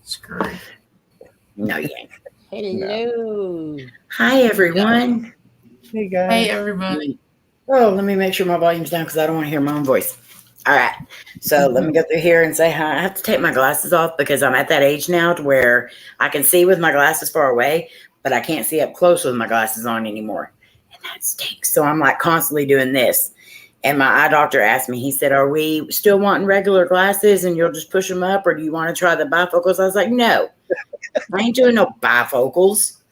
Screwed. No, you ain't. Hello. Hi, everyone. Hey, guys. Hey, everybody. Oh, let me make sure my volume's down because I don't want to hear my own voice. All right. So let me go through here and say hi. I have to take my glasses off because I'm at that age now to where I can see with my glasses far away, but I can't see up close with my glasses on anymore. And that stinks. So I'm like constantly doing this. And my eye doctor asked me, he said, are we still wanting regular glasses and you'll just push them up, or do you want to try the bifocals? I was like, no, I ain't doing no bifocals.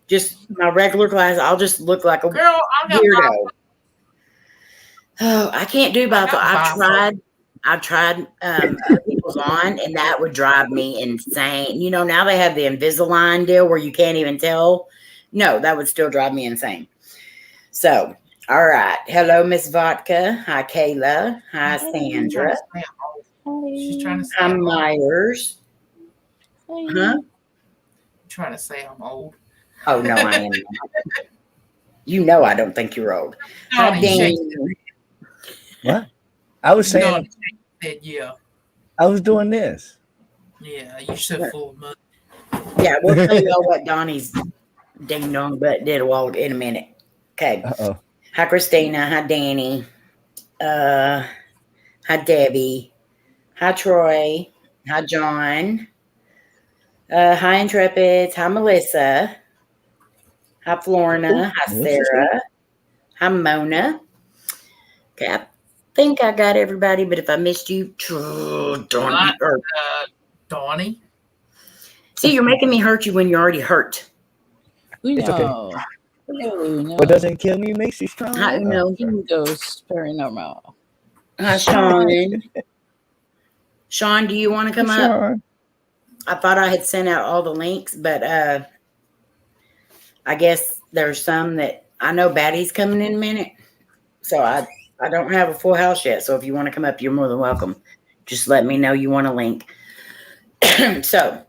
Just my regular glasses. I'll just look like a Girl, weirdo. Oh, I can't do bifocals. I've tried other people's on, and that would drive me insane. You know, now they have the Invisalign deal where you can't even tell. No, that would still drive me insane. So, all right. Hello, Miss Vodka. Hi, Kayla. Hi, Sandra. She's trying to say I'm Myers. Huh? Trying to say I'm old. Oh, no, I am not. You know I don't think you're old. Hi, Danny. What? I was saying. Yeah. I was doing this. Yeah, you're so full of money. Yeah, we'll tell you all what Donnie's ding dong butt did in a minute. Okay. Uh-oh. Hi, Christina. Hi, Danny. Hi, Debbie. Hi, Troy. Hi, John. Hi, Intrepids. Hi, Melissa. Hi, Florina. Hi, Sarah. Hi, Mona. Okay, I think I got everybody, but if I missed you, Donnie. See, you're making me hurt you when you're already hurt. It's okay. No. What doesn't kill me makes you strong. Hi, Uno. Windows Paranormal. Hi, Sean. Sean, do you want to come up? I thought I had sent out all the links, but I guess there's some that I know Batty's coming in a minute. So I don't have a full house yet. So if you want to come up, you're more than welcome. Just let me know you want a link. So,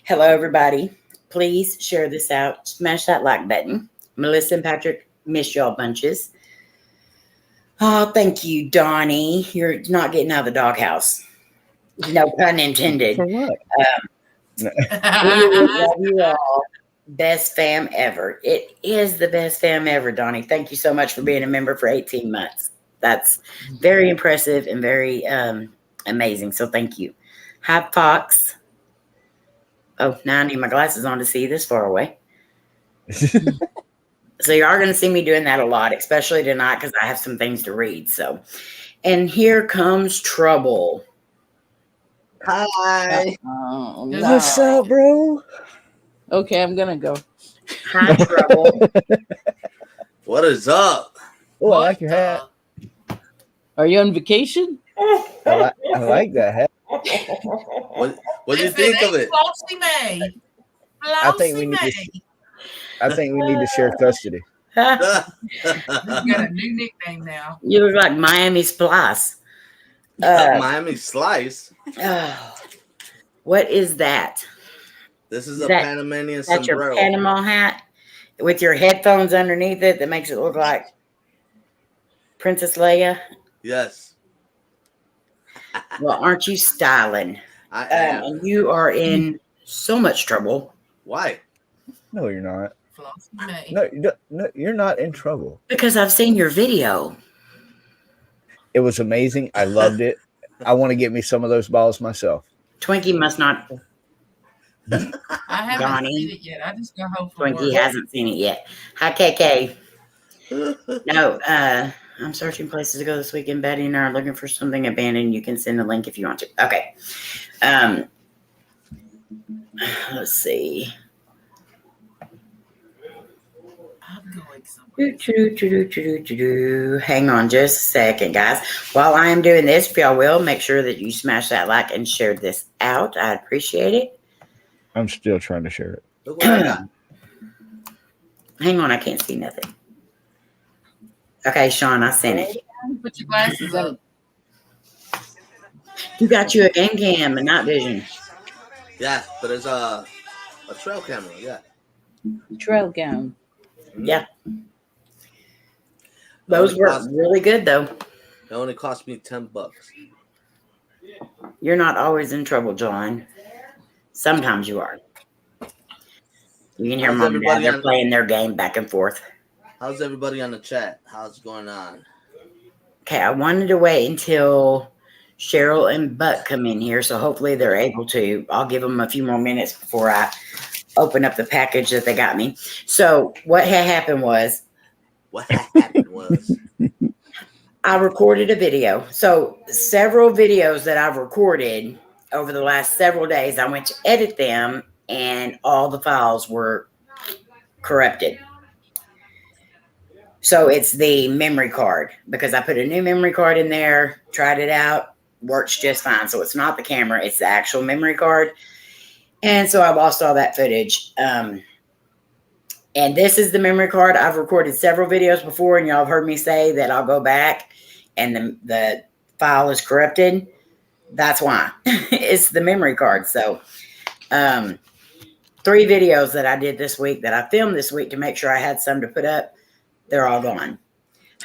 hello, everybody. Please share this out. Smash that like button. Melissa and Patrick, miss y'all bunches. Oh, thank you, Donnie. You're not getting out of the doghouse. No pun intended. For what? We love you all. Best fam ever. It is the best fam ever, Donnie. Thank you so much for being a member for 18 months. That's very impressive and very amazing. So thank you. Hi, Fox. Oh, now I need my glasses on to see this far away. So you are going to see me doing that a lot, especially tonight because I have some things to read. So, and here comes trouble. Hi. No. What's up, bro? Okay, I'm gonna go. Hi, trouble. What is up? Oh, I like your hat. Are you on vacation? I like that hat. What do you think of it? Flossy May. I think we need to share custody. You got a new nickname now. You look like Miami Splice. Miami Slice. What is that? This is a Panamanian That's sombrero. your Panama hat with your headphones underneath it that makes it look like Princess Leia. Yes. Well, aren't you styling? I am. And you are in so much trouble. Why? No, you're not. Flossy May. No, you're not in trouble. Because I've seen your video. It was amazing. I loved it. I want to get me some of those balls myself. Twinkie must not. I haven't Donnie. seen it yet. I just got home from Twinkie work. hasn't seen it yet. Hi, KK. No, I'm searching places to go this weekend. Betty and I are looking for something abandoned. You can send a link if you want to. Okay. Let's see. I'm going somewhere. Hang on just a second, guys. While I am doing this, if y'all will, make sure that you smash that like and share this out. I appreciate it. I'm still trying to share it. Look what I got. Hang on, I can't see nothing. Okay, Sean, I sent it. Put your glasses up. You got you a game cam and night vision. Yeah, but it's a trail camera. Yeah. Trail cam. Yeah. Those were really good, though. It only cost me $10. You're not always in trouble, John. Sometimes you are. You can hear How's mom and dad. everybody They're on- playing their game back and forth. How's everybody on the chat? How's it going on? Okay, I wanted to wait until Cheryl and Butt come in here, so hopefully they're able to. I'll give them a few more minutes before I open up the package that they got me. So what had happened was What happened was I recorded a video. So several videos that I've recorded over the last several days, I went to edit them and all the files were corrupted. So it's the memory card because I put a new memory card in there, tried it out, works just fine. So it's not the camera, it's the actual memory card. And so I lost all that footage. And this is the memory card. I've recorded several videos before and y'all have heard me say that I'll go back and the file is corrupted. That's why. It's the memory card. So 3 videos that I did this week that I filmed this week to make sure I had some to put up. They're all gone.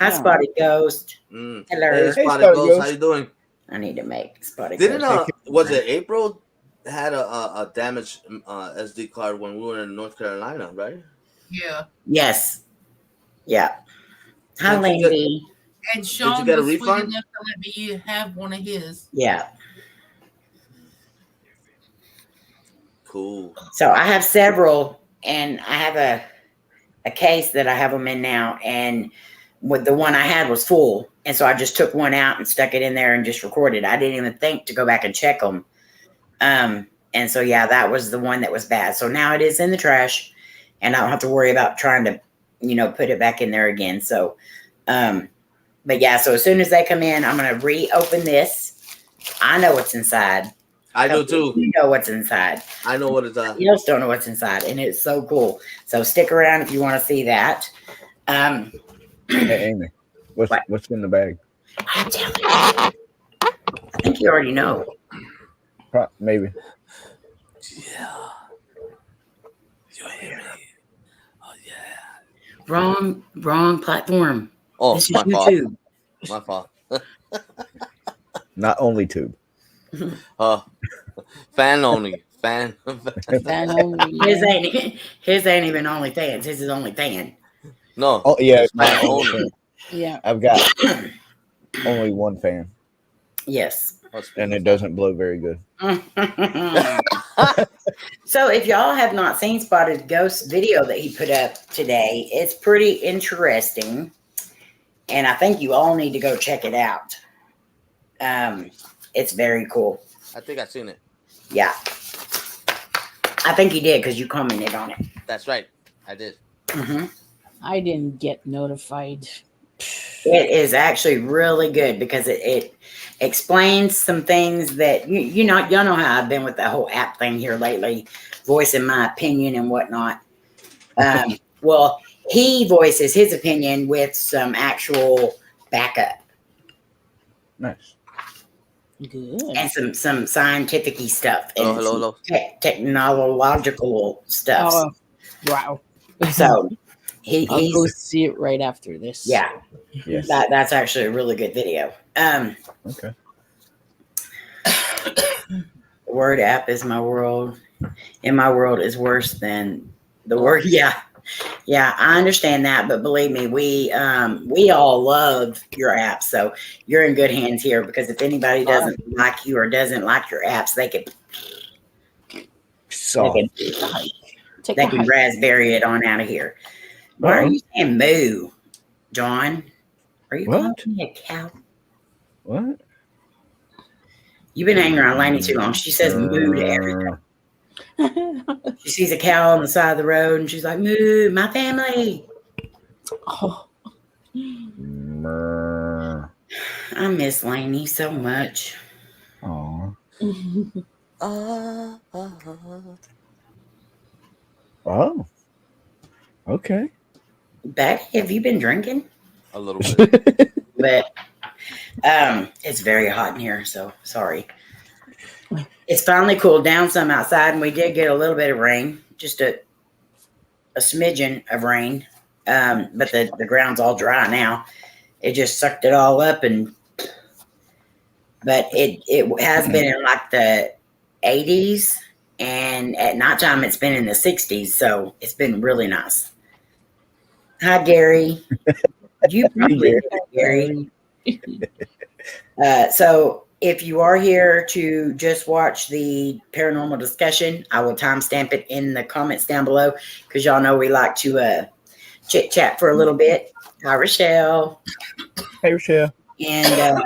Hi, Spotty Ghost. Hello. Hello. Hey, Hey, Spotty Spotty Ghost. Ghost. How you doing? I need to make Spotty Didn't Ghost. was it April had a damaged SD card when we were in North Carolina, right? Yeah. Yes. Yeah. Hi, Did you Lady. And Sean get a was sweet refund? enough to let me have one of his. Yeah. Cool. So I have several, and I have a case that I have them in now, and with the one I had was full, and so I just took one out and stuck it in there and just recorded. I didn't even think to go back and check them. And so yeah, that was the one that was bad. So now it is in the trash, and I don't have to worry about trying to, put it back in there again. So, but yeah, so as soon as they come in, I'm gonna reopen this. I know what's inside. I do too. You know what's inside. I know what it's at. You just don't know what's inside, and it's so cool. So stick around if you want to see that. Hey, Amy, what's in the bag? I'm telling you. I think you already know. Maybe. Yeah. You hear me? Oh yeah. Wrong platform. Oh, This is my fault. YouTube. My fault. Not only tube. Fan only. Fan. Fan only. His ain't even OnlyFans. His is OnlyFan. No. Oh yeah, it's fan only. Yeah. I've got only one fan, Yes. and it doesn't blow very good. So if y'all have not seen Spotted Ghost video that he put up today, it's pretty interesting. And I think you all need to go check it out. It's very cool. I think I've seen it. Yeah. I think you did because you commented on it. That's right. I did. Mm-hmm. I didn't get notified. It is actually really good because it explains some things that y'all know how I've been with the whole app thing here lately, voicing my opinion and whatnot. Well, he voices his opinion with some actual backup Nice. Good. and some scientific-y stuff and Hello. technological stuff. Oh, wow. So I'll go he's see it right after this. yeah. Yes. That's actually a really good video. Okay. Word app is my world. In my world is worse than the word. Yeah. I understand that, but believe me, we all love your apps, so you're in good hands here. Because if anybody doesn't like you or doesn't like your apps, they can Take they a can hike. raspberry it on out of here. Why are you saying moo, John? Are you calling What? me a cow? What? You've been hanging around Layne too long. She says moo to everything. She sees a cow on the side of the road and she's like, moo, my family. Oh, I miss Layne so much. Aw. Oh. Okay. Betty, have you been drinking? A little bit. But it's very hot in here, so sorry. It's finally cooled down some outside, and we did get a little bit of rain, just a smidgen of rain. But the ground's all dry now. It just sucked it all up, but it has been in like the 80s and at nighttime it's been in the 60s, so it's been really nice. Hi, Gary. You probably know Gary. So if you are here to just watch the paranormal discussion, I will timestamp it in the comments down below because y'all know we like to chit chat for a little bit. Hi, Rochelle. Hey, Rochelle. And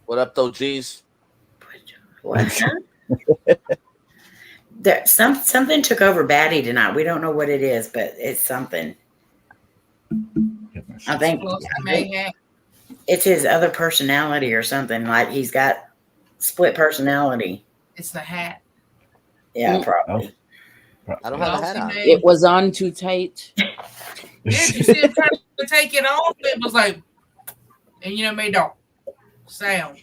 What up, though, G's? what? There, something took over Batty tonight. We don't know what it is, but it's something. I think it's his other personality or something. Like he's got split personality. It's the hat. Yeah, probably. I don't have a hat on. It was on too tight. Yeah, you see him trying to take it off. It was like, and made that sound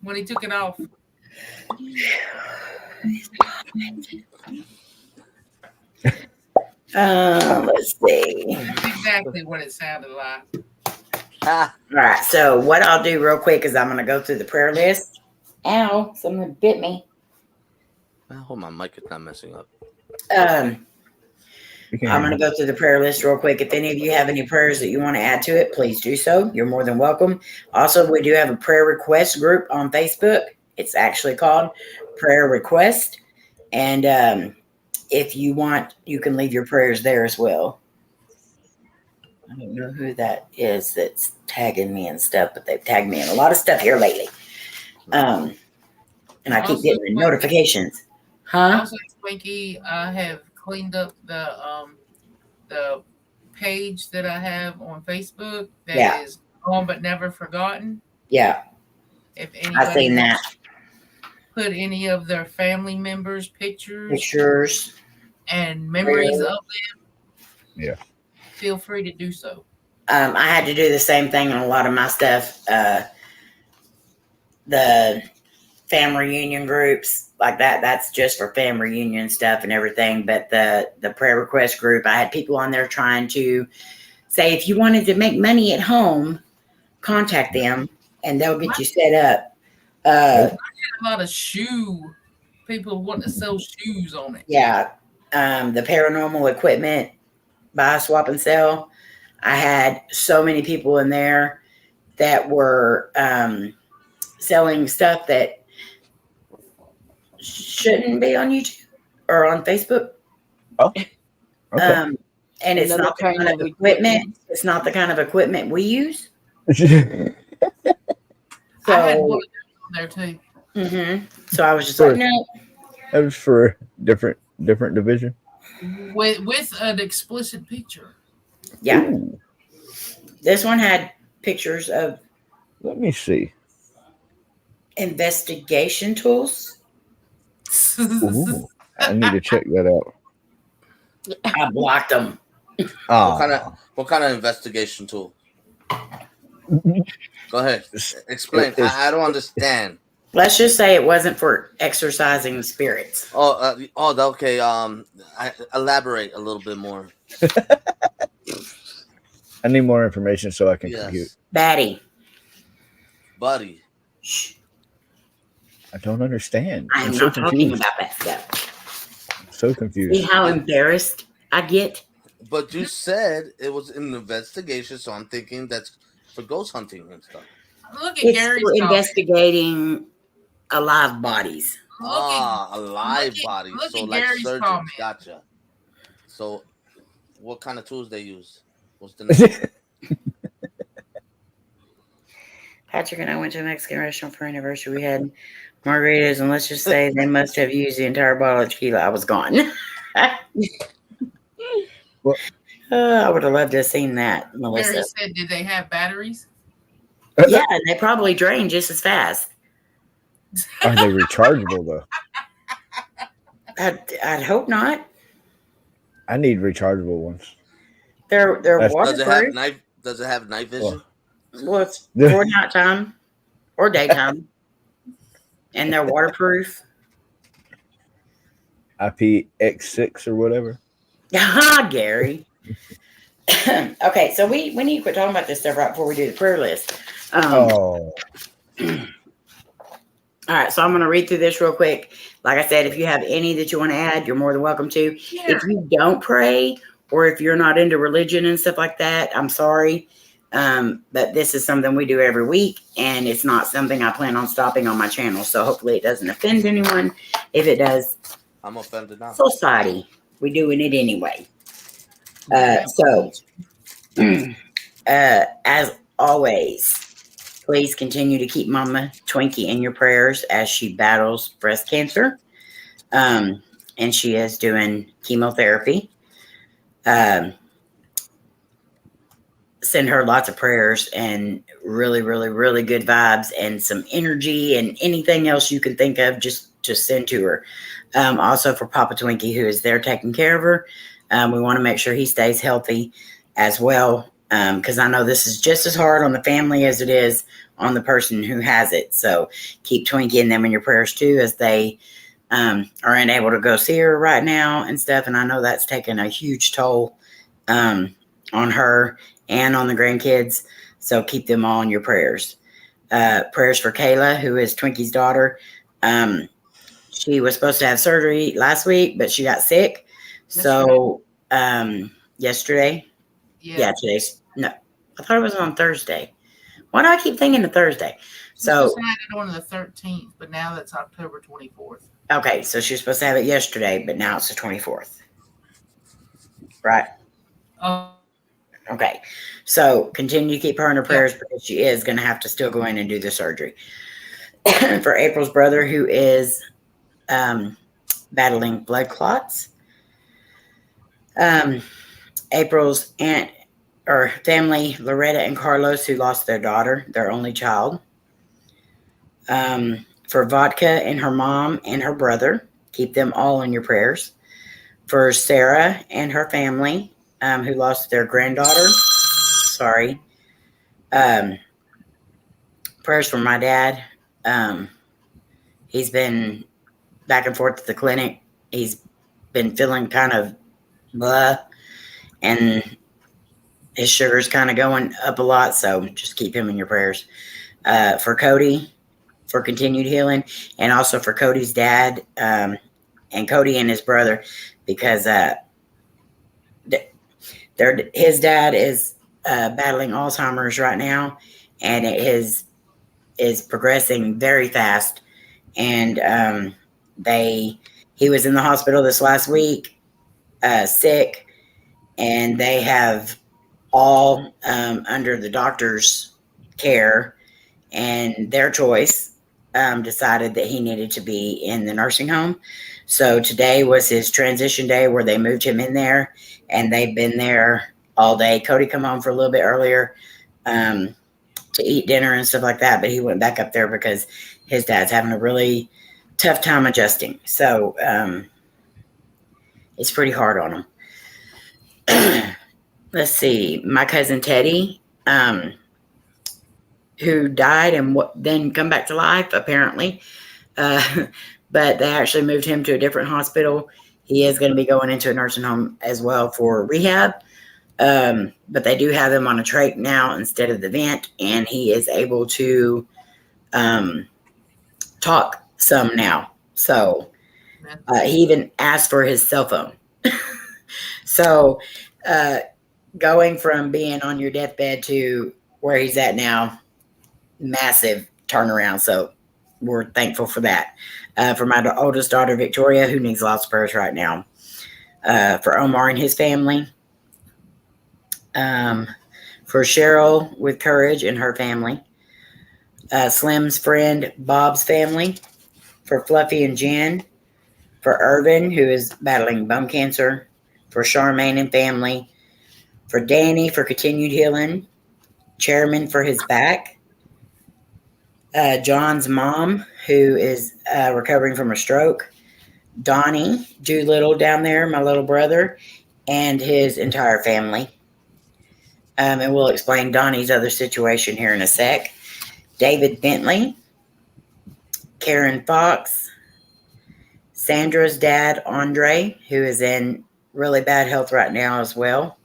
when he took it off. Let's see. That's exactly what it sounded like. All right. So what I'll do real quick is I'm going to go through the prayer list. Ow! Someone bit me. Hold my mic is not messing up. I'm going to go through the prayer list real quick. If any of you have any prayers that you want to add to it, please do so. You're more than welcome. Also, we do have a prayer request group on Facebook. It's actually called Prayer Request. And if you want, you can leave your prayers there as well. I don't know who that is that's tagging me and stuff, but they've tagged me in a lot of stuff here lately. And I keep getting the notifications. Huh? Also, Twinkie, I have cleaned up the page that I have on Facebook that is Gone But Never Forgotten. Yeah. If anybody I've seen that. Put any of their family members' pictures and memories of them, feel free to do so. I had to do the same thing on a lot of my stuff. The family reunion groups like that's just for family reunion stuff and everything. But the prayer request group, I had people on there trying to say, if you wanted to make money at home, contact them and they'll get you set up. I had a lot of people want to sell shoes on it. Yeah. The paranormal equipment, buy, swap, and sell. I had so many people in there that were selling stuff that shouldn't be on YouTube or on Facebook. Oh, okay. And it's not the kind of equipment. It's not the kind of equipment we use. I had one there too. So I was just like, no. That was for different division. With an explicit picture. Yeah. Ooh. This one had pictures of. Let me see. Investigation tools. Ooh, I need to check that out. I blocked them. What kind of investigation tool? Go ahead. Explain. I don't understand. Let's just say it wasn't for exercising spirits. Okay. Elaborate a little bit more. I need more information so I can compute. Buddy. Shh. I don't understand. I'm not talking about that stuff. I'm so confused. See how embarrassed I get? But you said it was an investigation, so I'm thinking that's for ghost hunting and stuff. Look at Gary's comment. Investigating alive bodies. Alive bodies. Look So at like Gary's surgeons. comment. Gotcha. So what kind of tools they use? What's the name? Patrick and I went to a Mexican restaurant for an anniversary. We had margaritas, and let's just say they must have used the entire bottle of tequila. I was gone. Well, I would have loved to have seen that, Melissa. Gary said, did they have batteries? Yeah, and they probably drain just as fast. Are they rechargeable though? I'd hope not. I need rechargeable ones. They're Does waterproof. it have night vision? Well, it's for nighttime or daytime, and they're waterproof. IPX6 or whatever. Gary. Okay, so we need to quit talking about this stuff right before we do the prayer list. All right, so I'm going to read through this real quick. Like I said, if you have any that you want to add, you're more than welcome to. Yeah. If you don't pray or if you're not into religion and stuff like that, I'm sorry. But this is something we do every week, and it's not something I plan on stopping on my channel. So hopefully it doesn't offend anyone. If it does, I'm offended now. society, we're doing it anyway. As always, please continue to keep Mama Twinkie in your prayers as she battles breast cancer. And she is doing chemotherapy. Send her lots of prayers and really, really, really good vibes and some energy and anything else you can think of, just send to her. Also for Papa Twinkie, who is there taking care of her. We want to make sure he stays healthy as well. Because I know this is just as hard on the family as it is on the person who has it. So keep Twinkie and them in your prayers too, as they are unable to go see her right now and stuff. And I know that's taken a huge toll on her and on the grandkids. So keep them all in your prayers. Prayers for Kayla, who is Twinkie's daughter. She was supposed to have surgery last week, but she got sick. So yesterday. Yeah, today's no. I thought it was on Thursday. Why do I keep thinking of Thursday? So I had it on the 13th, but now that's October 24th. Okay, so she was supposed to have it yesterday, but now it's the 24th. Right? Okay. So continue to keep her in her prayers because she is going to have to still go in and do the surgery. For April's brother, who is battling blood clots. April's aunt or family, Loretta and Carlos, who lost their daughter, their only child. For Vodka and her mom and her brother, keep them all in your prayers. For Sarah and her family, who lost their granddaughter. Sorry. Prayers for my dad. He's been back and forth to the clinic. He's been feeling kind of blah, and his sugar's kind of going up a lot, so just keep him in your prayers. For Cody, for continued healing, and also for Cody's dad, and Cody and his brother, because his dad is battling Alzheimer's right now, and it is progressing very fast. And he was in the hospital this last week, sick, and they have all under the doctor's care and their choice decided that he needed to be in the nursing home. So today was his transition day where they moved him in there, and they've been there all day. Cody come home for a little bit earlier to eat dinner and stuff like that, but he went back up there because his dad's having a really tough time adjusting. So it's pretty hard on him. Let's see. My cousin Teddy, who died and then come back to life, apparently. But they actually moved him to a different hospital. He is going to be going into a nursing home as well for rehab. But they do have him on a trach now instead of the vent, and he is able to talk some now. So he even asked for his cell phone. So going from being on your deathbed to where he's at now, massive turnaround. So we're thankful for that. For my oldest daughter, Victoria, who needs lots of prayers right now. For Omar and his family. For Cheryl with courage and her family. Slim's friend, Bob's family. For Fluffy and Jen. For Irvin, who is battling bone cancer. For Charmaine and family. For Danny, for continued healing. Chairman, for his back. John's mom, who is recovering from a stroke. Donnie Doolittle down there, my little brother, and his entire family. And we'll explain Donnie's other situation here in a sec. David Bentley. Karen Fox. Sandra's dad, Andre, who is in really bad health right now as well.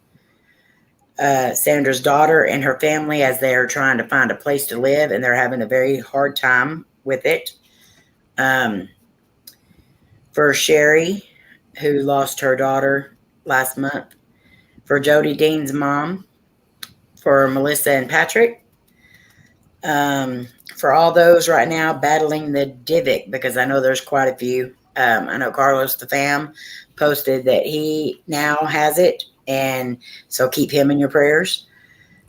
Sandra's daughter and her family as they are trying to find a place to live, and they're having a very hard time with it. For Sherry, who lost her daughter last month. For Jody Dean's mom. For Melissa and Patrick. For all those right now battling the Divic, because I know there's quite a few. I know Carlos the Fam posted that he now has it, and so keep him in your prayers.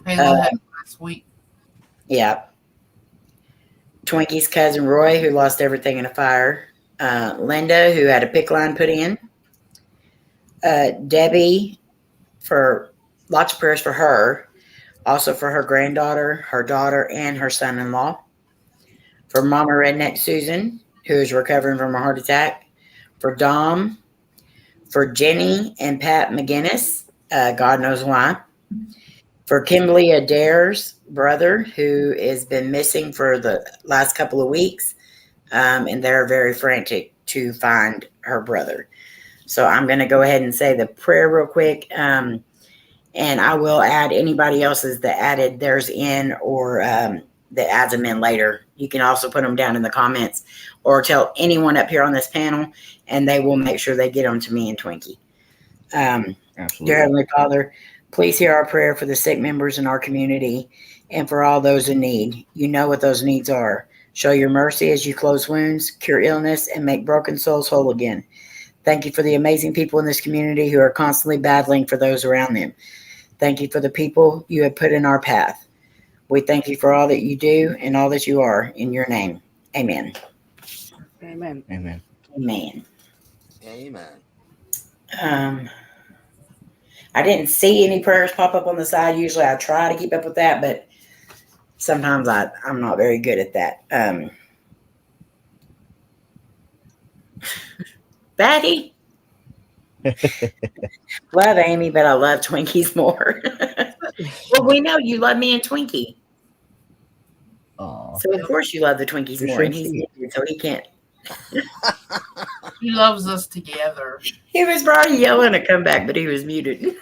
Halo had it last week. Yeah. Twinkie's cousin Roy, who lost everything in a fire. Linda, who had a PICC line put in. Debbie, for lots of prayers for her. Also for her granddaughter, her daughter, and her son-in-law. For Mama Redneck Susan, who is recovering from a heart attack. For Dom. For Jenny and Pat McGinnis, God knows why. For Kimberly Adair's brother, who has been missing for the last couple of weeks, and they're very frantic to find her brother. So I'm going to go ahead and say the prayer real quick, and I will add anybody else's that added theirs in or that adds them in later. You can also put them down in the comments or tell anyone up here on this panel, and they will make sure they get them to me and Twinkie. Absolutely. Dear Heavenly Father, please hear our prayer for the sick members in our community and for all those in need. You know what those needs are. Show your mercy as you close wounds, cure illness, and make broken souls whole again. Thank you for the amazing people in this community who are constantly battling for those around them. Thank you for the people you have put in our path. We thank you for all that you do and all that you are in your name. Amen. Amen. Amen. Amen. Amen. I didn't see any prayers pop up on the side. Usually I try to keep up with that, but sometimes I'm not very good at that. Batty. Love Amy, but I love Twinkies more. Well, we know you love me and Twinkie. Aww. So of course you love the Twinkies You're more, so and he's sweet. muted, so he can't. He loves us together. He was probably yelling to come back, but he was muted.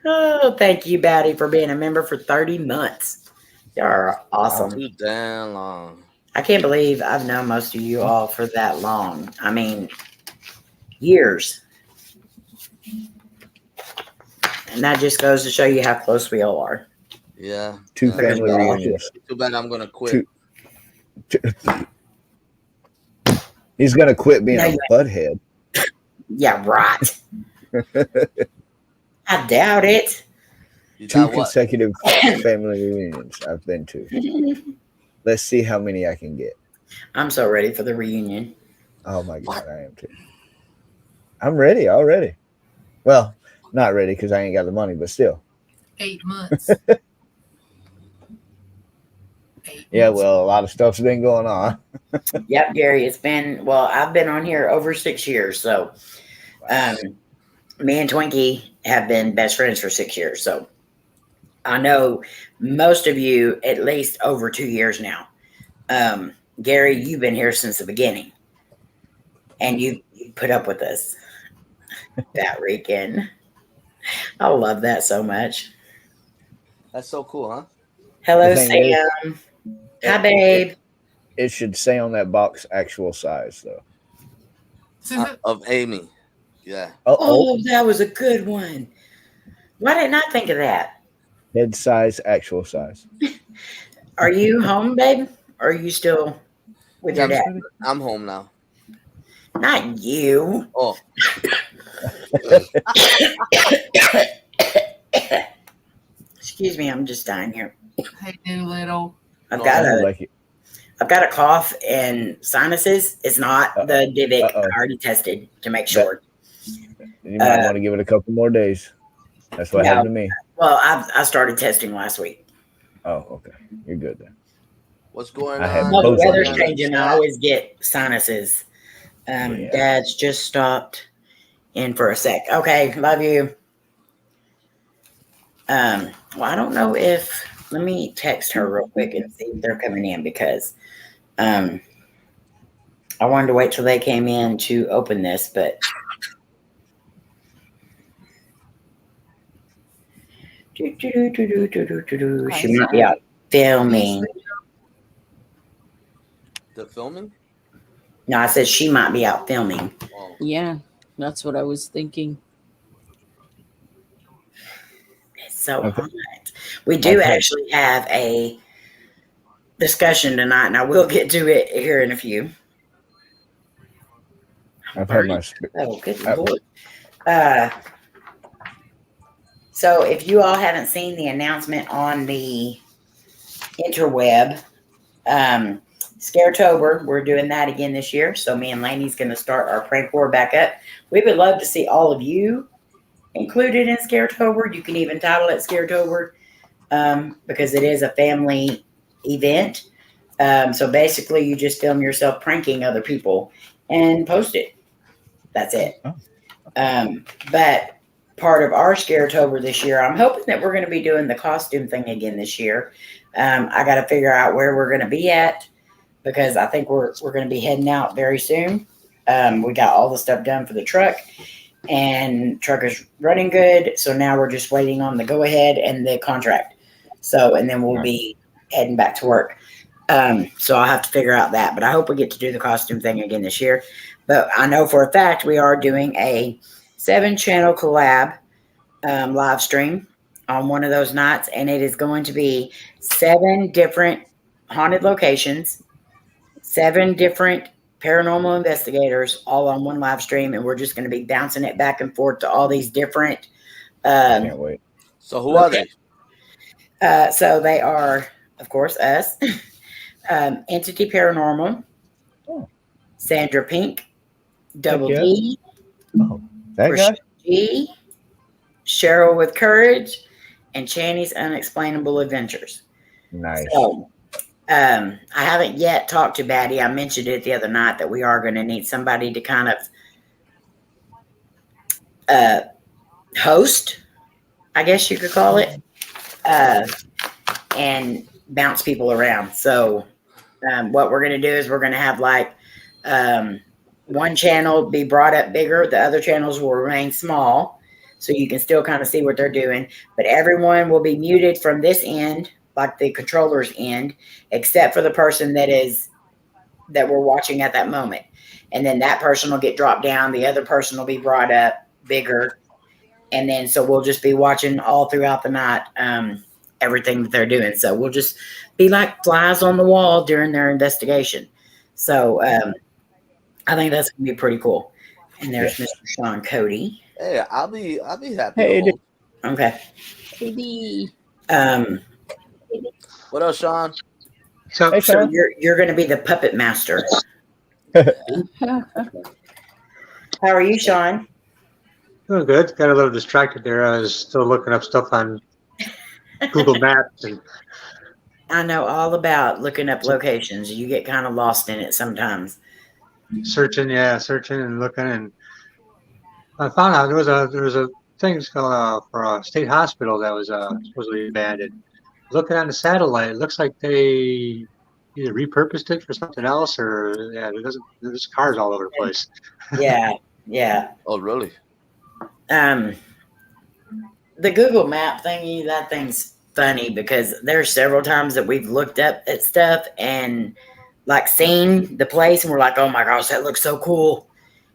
Oh, thank you, Batty, for being a member for 30 months. You're awesome. Too damn long. I can't believe I've known most of you all for that long. I mean, years. And that just goes to show you how close we all are. Yeah. Two family reunions. Too bad I'm gonna quit. He's gonna quit being No, a butthead. Yeah, right. I doubt it. You Two got what? consecutive family reunions I've been to. Let's see how many I can get. I'm so ready for the reunion. Oh my God, I am too. I'm ready already. Well, not ready because I ain't got the money, but still. 8 months. Yeah, well, a lot of stuff's been going on. Yep, Gary, it's been, well, I've been on here over 6 years. So me and Twinkie have been best friends for 6 years. So I know most of you at least over 2 years now. Gary, you've been here since the beginning. And you put up with us. That Rican. I love that so much. That's so cool, huh? Hello, The thing Sam. Hi, babe. It should say on that box actual size, though. Of Amy. Yeah. Oh, that was a good one. Why didn't I think of that? Head size, actual size. Are you home, babe? Or are you still with your dad? I'm home now. Not you. Oh. Excuse me, I'm just dying here. Hey, Doolittle. I've got a cough and sinuses. It's not the Divic. I already tested to make sure. You might want to give it a couple more days. That's what happened to me. Well, I started testing last week. Oh, okay. You're good then. What's going on? Well, the weather's changing. I always get sinuses. Dad's just stopped in for a sec. Okay, love you. Well, I don't know if, let me text her real quick and see if they're coming in because I wanted to wait till they came in to open this, but she might be out filming. The filming? No, I said she might be out filming. Oh. Yeah, that's what I was thinking. It's so Okay. hot. We do Okay. actually have a discussion tonight, and I will get to it here in a few. I've had my. Oh, good Lord. So if you all haven't seen the announcement on the interweb, Scaretober, we're doing that again this year. So me and Laney's going to start our prank war back up. We would love to see all of you included in Scaretober. You can even title it Scaretober because it is a family event. So basically you just film yourself pranking other people and post it. That's it. But part of our Scaretober this year, I'm hoping that we're going to be doing the costume thing again this year. I got to figure out where we're going to be at because I think we're going to be heading out very soon. We got all the stuff done for the truck, and truck is running good. So now we're just waiting on the go ahead and the contract. So, and then we'll be heading back to work. So I'll have to figure out that, but I hope we get to do the costume thing again this year. But I know for a fact we are doing a 7-channel collab live stream on one of those nights, and it is going to be 7 different haunted locations, 7 different paranormal investigators, all on one live stream, and we're just going to be bouncing it back and forth to all these different. Can't wait. So who are they? So they are, of course, us, Entity Paranormal, Sandra Pink, Double D, That guy? G, Cheryl with Courage, and Channy's Unexplainable Adventures. Nice. So, I haven't yet talked to Batty. I mentioned it the other night that we are going to need somebody to kind of host, I guess you could call it, and bounce people around. So what we're going to do is we're going to have like one channel be brought up bigger. The other channels will remain small. So you can still kind of see what they're doing. But everyone will be muted from this end, like the controller's end, except for the person that we're watching at that moment. And then that person will get dropped down. The other person will be brought up bigger. And then so we'll just be watching all throughout the night everything that they're doing. So we'll just be like flies on the wall during their investigation. So I think that's going to be pretty cool. And there's Mr. Sean Cody. Hey, I'll be happy. Hey, Okay. Hey, What else, Sean? So you're going to be the puppet master. How are you, Sean? Doing good. Got a little distracted there. I was still looking up stuff on Google Maps. And I know all about looking up locations. You get kind of lost in it sometimes. searching and looking, and I found out there was a thing called for a state hospital that was supposedly abandoned. Looking on the satellite, it looks like they either repurposed it for something else, or there's cars all over the place. Yeah. Oh, really? The Google Map thingy, that thing's funny because there's several times that we've looked up at stuff and like seen the place and we're like, oh my gosh, that looks so cool.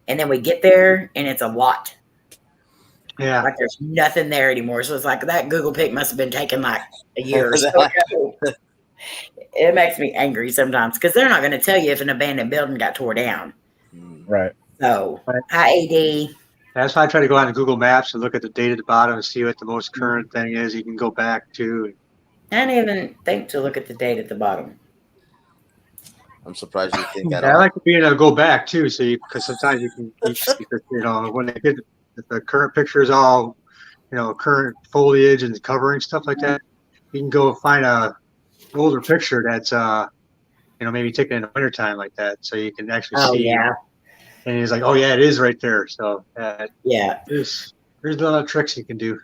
And then we get there and it's a lot. Yeah. Like there's nothing there anymore. So it's like that Google pic must have been taken like a year or so ago. It makes me angry sometimes because they're not going to tell you if an abandoned building got tore down. Right. So, IAD. That's why I try to go on to Google Maps and look at the date at the bottom and see what the most current thing is you can go back to. I didn't even think to look at the date at the bottom. I'm surprised you think that. I like to be able to go back too, so because sometimes you can, when they get if the current picture is all, current foliage and covering stuff like that, you can go find a older picture that's maybe taken in the wintertime like that, so you can actually see. Yeah. And he's like, oh yeah, it is right there. So there's a lot of tricks you can do.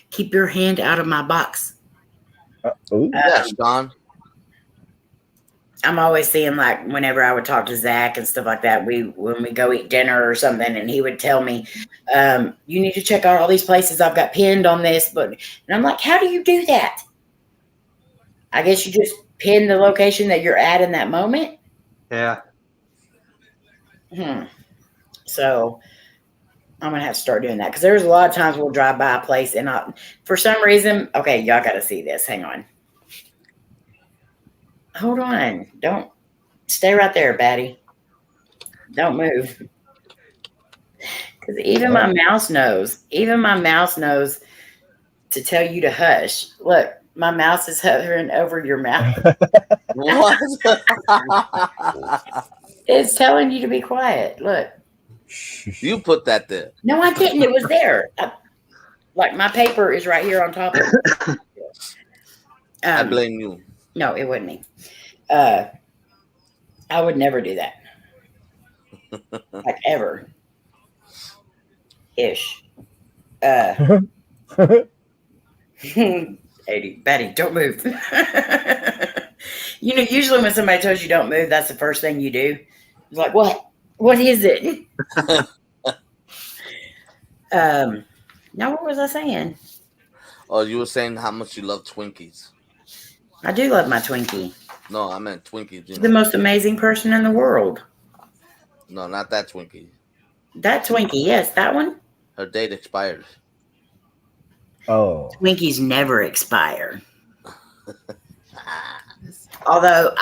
Keep your hand out of my box. Yes, Don. I'm always seeing like whenever I would talk to Zach and stuff like that, when we go eat dinner or something, and he would tell me, you need to check out all these places I've got pinned on this, and I'm like, how do you do that? I guess you just pin the location that you're at in that moment. Yeah. So I'm gonna have to start doing that because there's a lot of times we'll drive by a place and for some reason, okay, y'all got to see this. Hang on. Hold on. Don't stay right there, Batty. Don't move. Because even my mouse knows. Even my mouse knows to tell you to hush. Look, my mouse is hovering over your mouth. What? It's telling you to be quiet. Look. You put that there. No, I didn't. It was there. Like my paper is right here on top of it. I blame you. No, it wasn't me. I would never do that. Like ever. Ish. 80. Betty, don't move. Usually when somebody tells you don't move, that's the first thing you do. It's like, what? What is it? Now what was I saying? Oh, you were saying how much you love Twinkies. I do love my Twinkie. No, I meant Twinkies. The most amazing person in the world. No, not that Twinkie. That Twinkie, yes, that one. Her date expired. Oh. Twinkies never expire. Although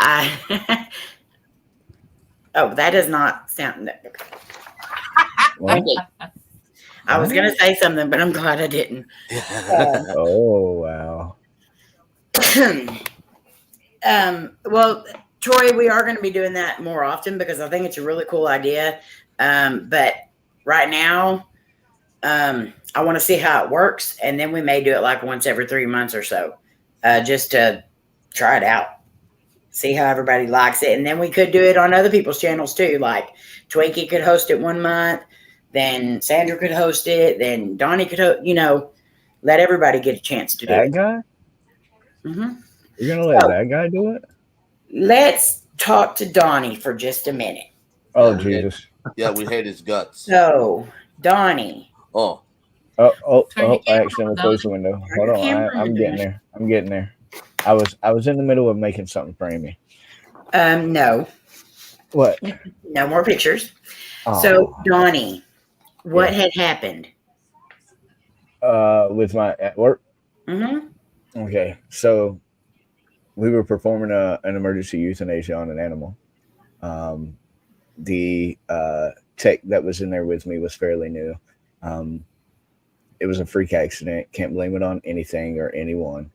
oh, that does not sound. I was going to say something, but I'm glad I didn't. Oh, wow. Well, Troy, we are going to be doing that more often because I think it's a really cool idea. But right now, I want to see how it works. And then we may do it like once every 3 months or so, just to try it out. See how everybody likes it. And then we could do it on other people's channels too. Like Twinkie could host it 1 month. Then Sandra could host it. Then Donnie could, let everybody get a chance to do that it. Guy? Mm-hmm. You're going to let that guy do it? Let's talk to Donnie for just a minute. Oh, Jesus. Yeah, we hate his guts. So, Donnie. Oh. I accidentally closed the window. Hold on. I'm getting there. I was in the middle of making something for Amy. No. What? No more pictures. Oh. So, Donnie, what had happened? With my at work? Mm-hmm. Okay. So, we were performing an emergency euthanasia on an animal. The tech that was in there with me was fairly new. It was a freak accident. Can't blame it on anything or anyone.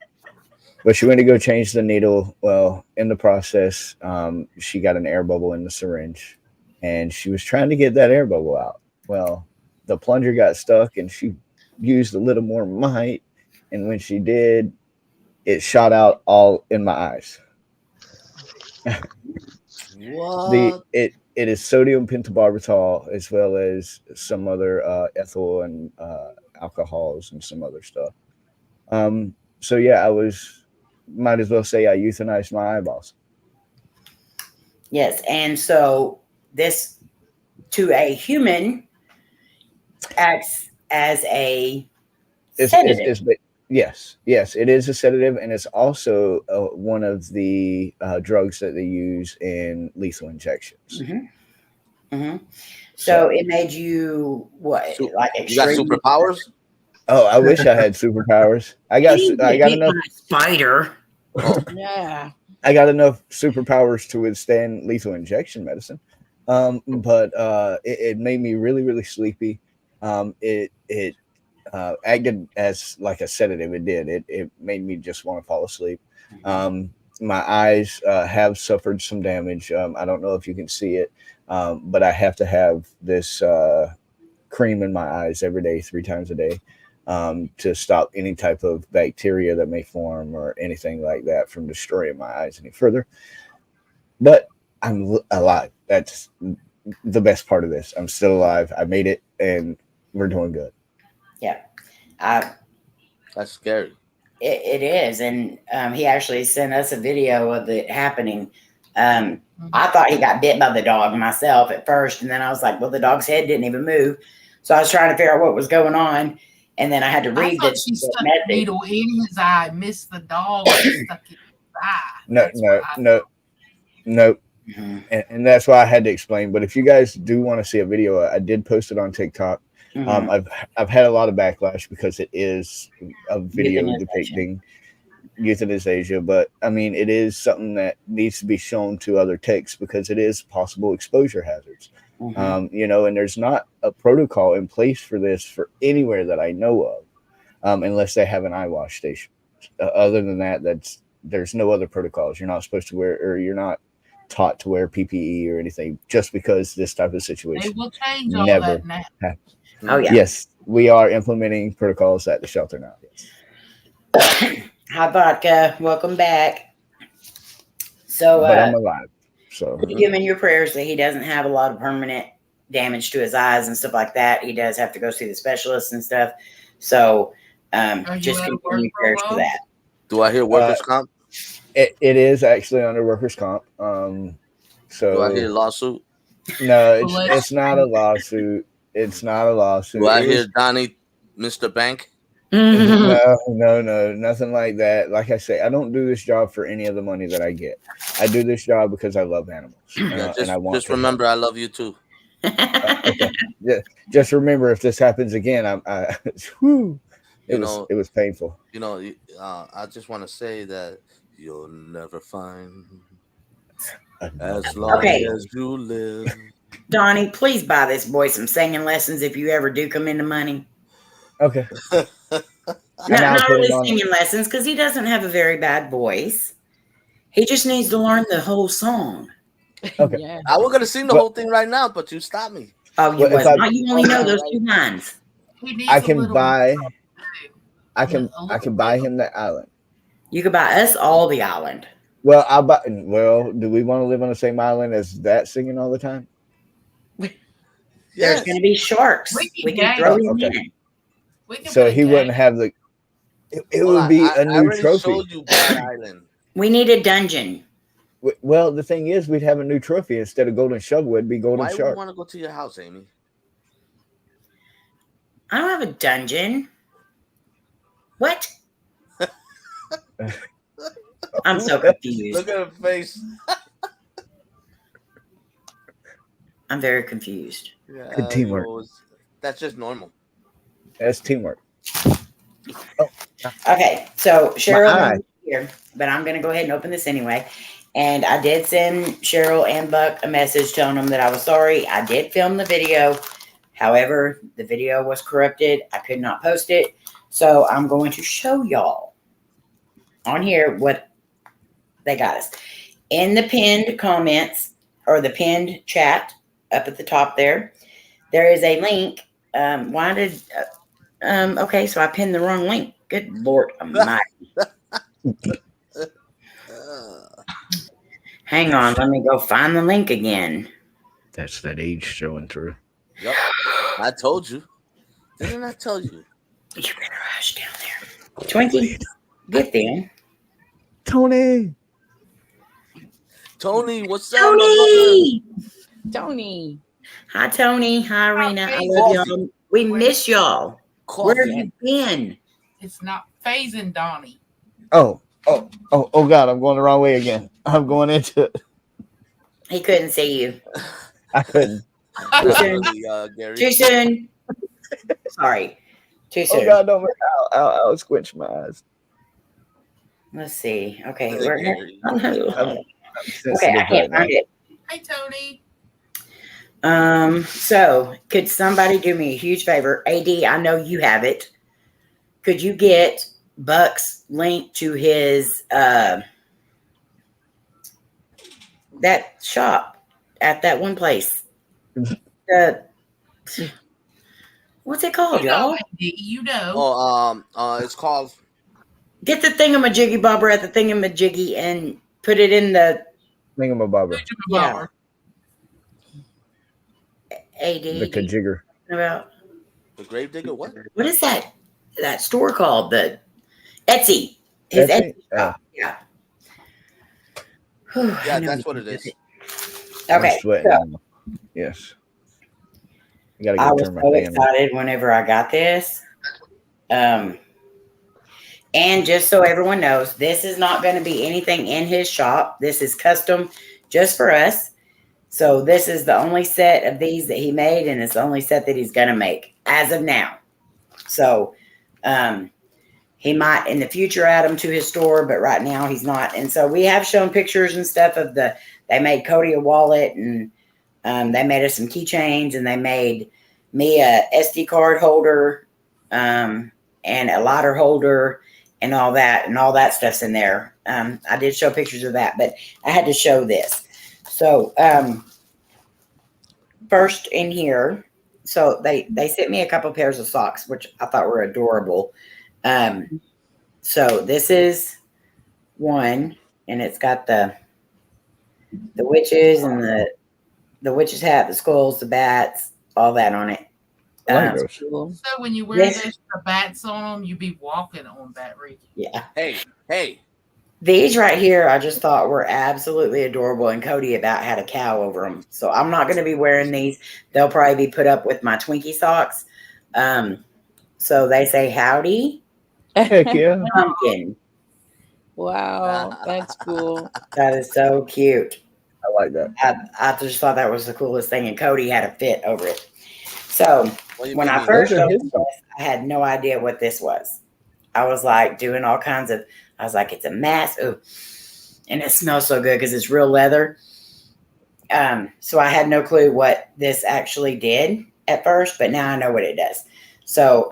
But she went to go change the needle. Well, in the process, she got an air bubble in the syringe, and she was trying to get that air bubble out. Well, the plunger got stuck, and she used a little more might, and when she did, it shot out all in my eyes. What? It is sodium pentobarbital as well as some other ethyl and alcohols and some other stuff. So yeah, might as well say I euthanized my eyeballs. Yes, and so this to a human acts as a sedative. Yes, it is a sedative, and it's also one of the drugs that they use in lethal injections. Mm-hmm. Mm-hmm. So it made you what? Like you got superpowers? Oh, I wish I had superpowers. I got enough spider. Yeah. I got enough superpowers to withstand lethal injection medicine. But it made me really, really sleepy. It acted as like a sedative. It did. It made me just want to fall asleep. My eyes have suffered some damage. I don't know if you can see it, but I have to have this cream in my eyes every day, 3 times a day, to stop any type of bacteria that may form or anything like that from destroying my eyes any further. But I'm alive. That's the best part of this. I'm still alive. I made it, and we're doing good. Yeah. That's scary. It is. And he actually sent us a video of it happening. I thought he got bit by the dog myself at first. And then I was like, well, the dog's head didn't even move. So I was trying to figure out what was going on. And then I had to read she stuck the needle in his eye, missed the dog, and stuck it in his No. And that's why I had to explain. But if you guys do want to see a video, I did post it on TikTok. I've had a lot of backlash because it is a video depicting euthanasia, but I mean, it is something that needs to be shown to other techs because it is possible exposure hazards. You know, and there's not a protocol in place for this for anywhere that I know of, unless they have an eye wash station. Other than that, there's no other protocols. You're not supposed to wear, or you're not taught to wear PPE or anything just because this type of situation They will change all never that now. happens. Oh yeah. Yes, we are implementing protocols at the shelter now. Yes. Hi, Vodka. Welcome back. So, but I'm alive. So give him in your prayers that he doesn't have a lot of permanent damage to his eyes and stuff like that. He does have to go see the specialists and stuff. So, just continue prayers for that. Do I hear workers' comp? It is actually under workers' comp. So do I hear lawsuit? No, it's not a lawsuit. It's not a lawsuit. Do I hear Donnie, Mr. Bank? No, nothing like that. Like I say, I don't do this job for any of the money that I get. I do this job because I love animals, and I want. Just remember, I love you too. Okay. Just remember, if this happens again, it was painful. You know, I just want to say that you'll never find as long as you live. Donnie, please buy this boy some singing lessons if you ever do come into money. Okay. Not really singing lessons because he doesn't have a very bad voice. He just needs to learn the whole song. Okay. Yeah. I was going to sing the whole thing right now, but you stopped me. Oh, you wasn't. You only know those 2 lines. I can buy him the island. You could buy us all the island. Well, do we want to live on the same island as that singing all the time? There's going to be sharks. We can throw him in. So he wouldn't have the. It would be a new trophy. Showed you Bad Island. We need a dungeon. Well, the thing is, we'd have a new trophy instead of golden shovel. It'd be golden shark. Why would you want to go to your house, Amy? I don't have a dungeon. What? I'm so confused. Look at her face. I'm very confused. Yeah, good teamwork. That's just normal. That's teamwork. Okay, so Cheryl is here, but I'm going to go ahead and open this anyway. And I did send Cheryl and Buck a message telling them that I was sorry. I did film the video. However, the video was corrupted. I could not post it. So I'm going to show y'all on here what they got us. In the pinned comments or the pinned chat up at the top there is a link. Okay, so I pinned the wrong link. Good Lord Almighty. Hang on, let me go find the link again. That's that age showing through. Yep, I told you. Didn't I tell you? You better hush down there. Twinkie, get there. Tony, what's up? Tony. Hi, Tony. Hi, Rena. I love y'all. We miss y'all. Where have you been? It's not phasing Donnie. Oh, God, I'm going the wrong way again. I'm going into it. He couldn't see you. I couldn't. Too soon. Sorry. Too soon. Oh, God, don't make I'll squinch my eyes. Let's see. Okay. We're here. Okay, I can't find it. Hey, Tony. So could somebody do me a huge favor? AD, I know you have it. Could you get Buck's link to his that shop at that one place? What's it called, y'all? You know. It's called. Get the thingamajiggy bobber at the thingamajiggy and put it in the thingamabobber. Yeah. AD. The kajigger. About the Gravedigger. What is that store called? The Etsy. His Etsy shop. Yeah. Yeah, that's what it is. Okay. So, yes. I was so excited whenever I got this. And just so everyone knows, this is not going to be anything in his shop. This is custom just for us. So this is the only set of these that he made, and it's the only set that he's going to make as of now. So he might in the future add them to his store, but right now he's not. And so we have shown pictures and stuff of they made Cody a wallet, and they made us some keychains, and they made me a SD card holder and a lighter holder and all that stuff's in there. I did show pictures of that, but I had to show this. So first in here, so they sent me a couple pairs of socks, which I thought were adorable. So this is one, and it's got the witches and the witch's hat, the skulls, the bats, all that on it. So when you wear the bats on them, you be walking on Bat Reef. Yeah. Hey. These right here, I just thought were absolutely adorable, and Cody about had a cow over them. So I'm not going to be wearing these. They'll probably be put up with my Twinkie socks. So they say howdy. Heck yeah. Pumpkin. Wow, that's cool. That is so cute. I like that. I just thought that was the coolest thing, and Cody had a fit over it. So when I first opened this, I had no idea what this was. I was like doing all kinds of, I was like, it's a mask. Ooh. And it smells so good because it's real leather. So I had no clue what this actually did at first, but now I know what it does. So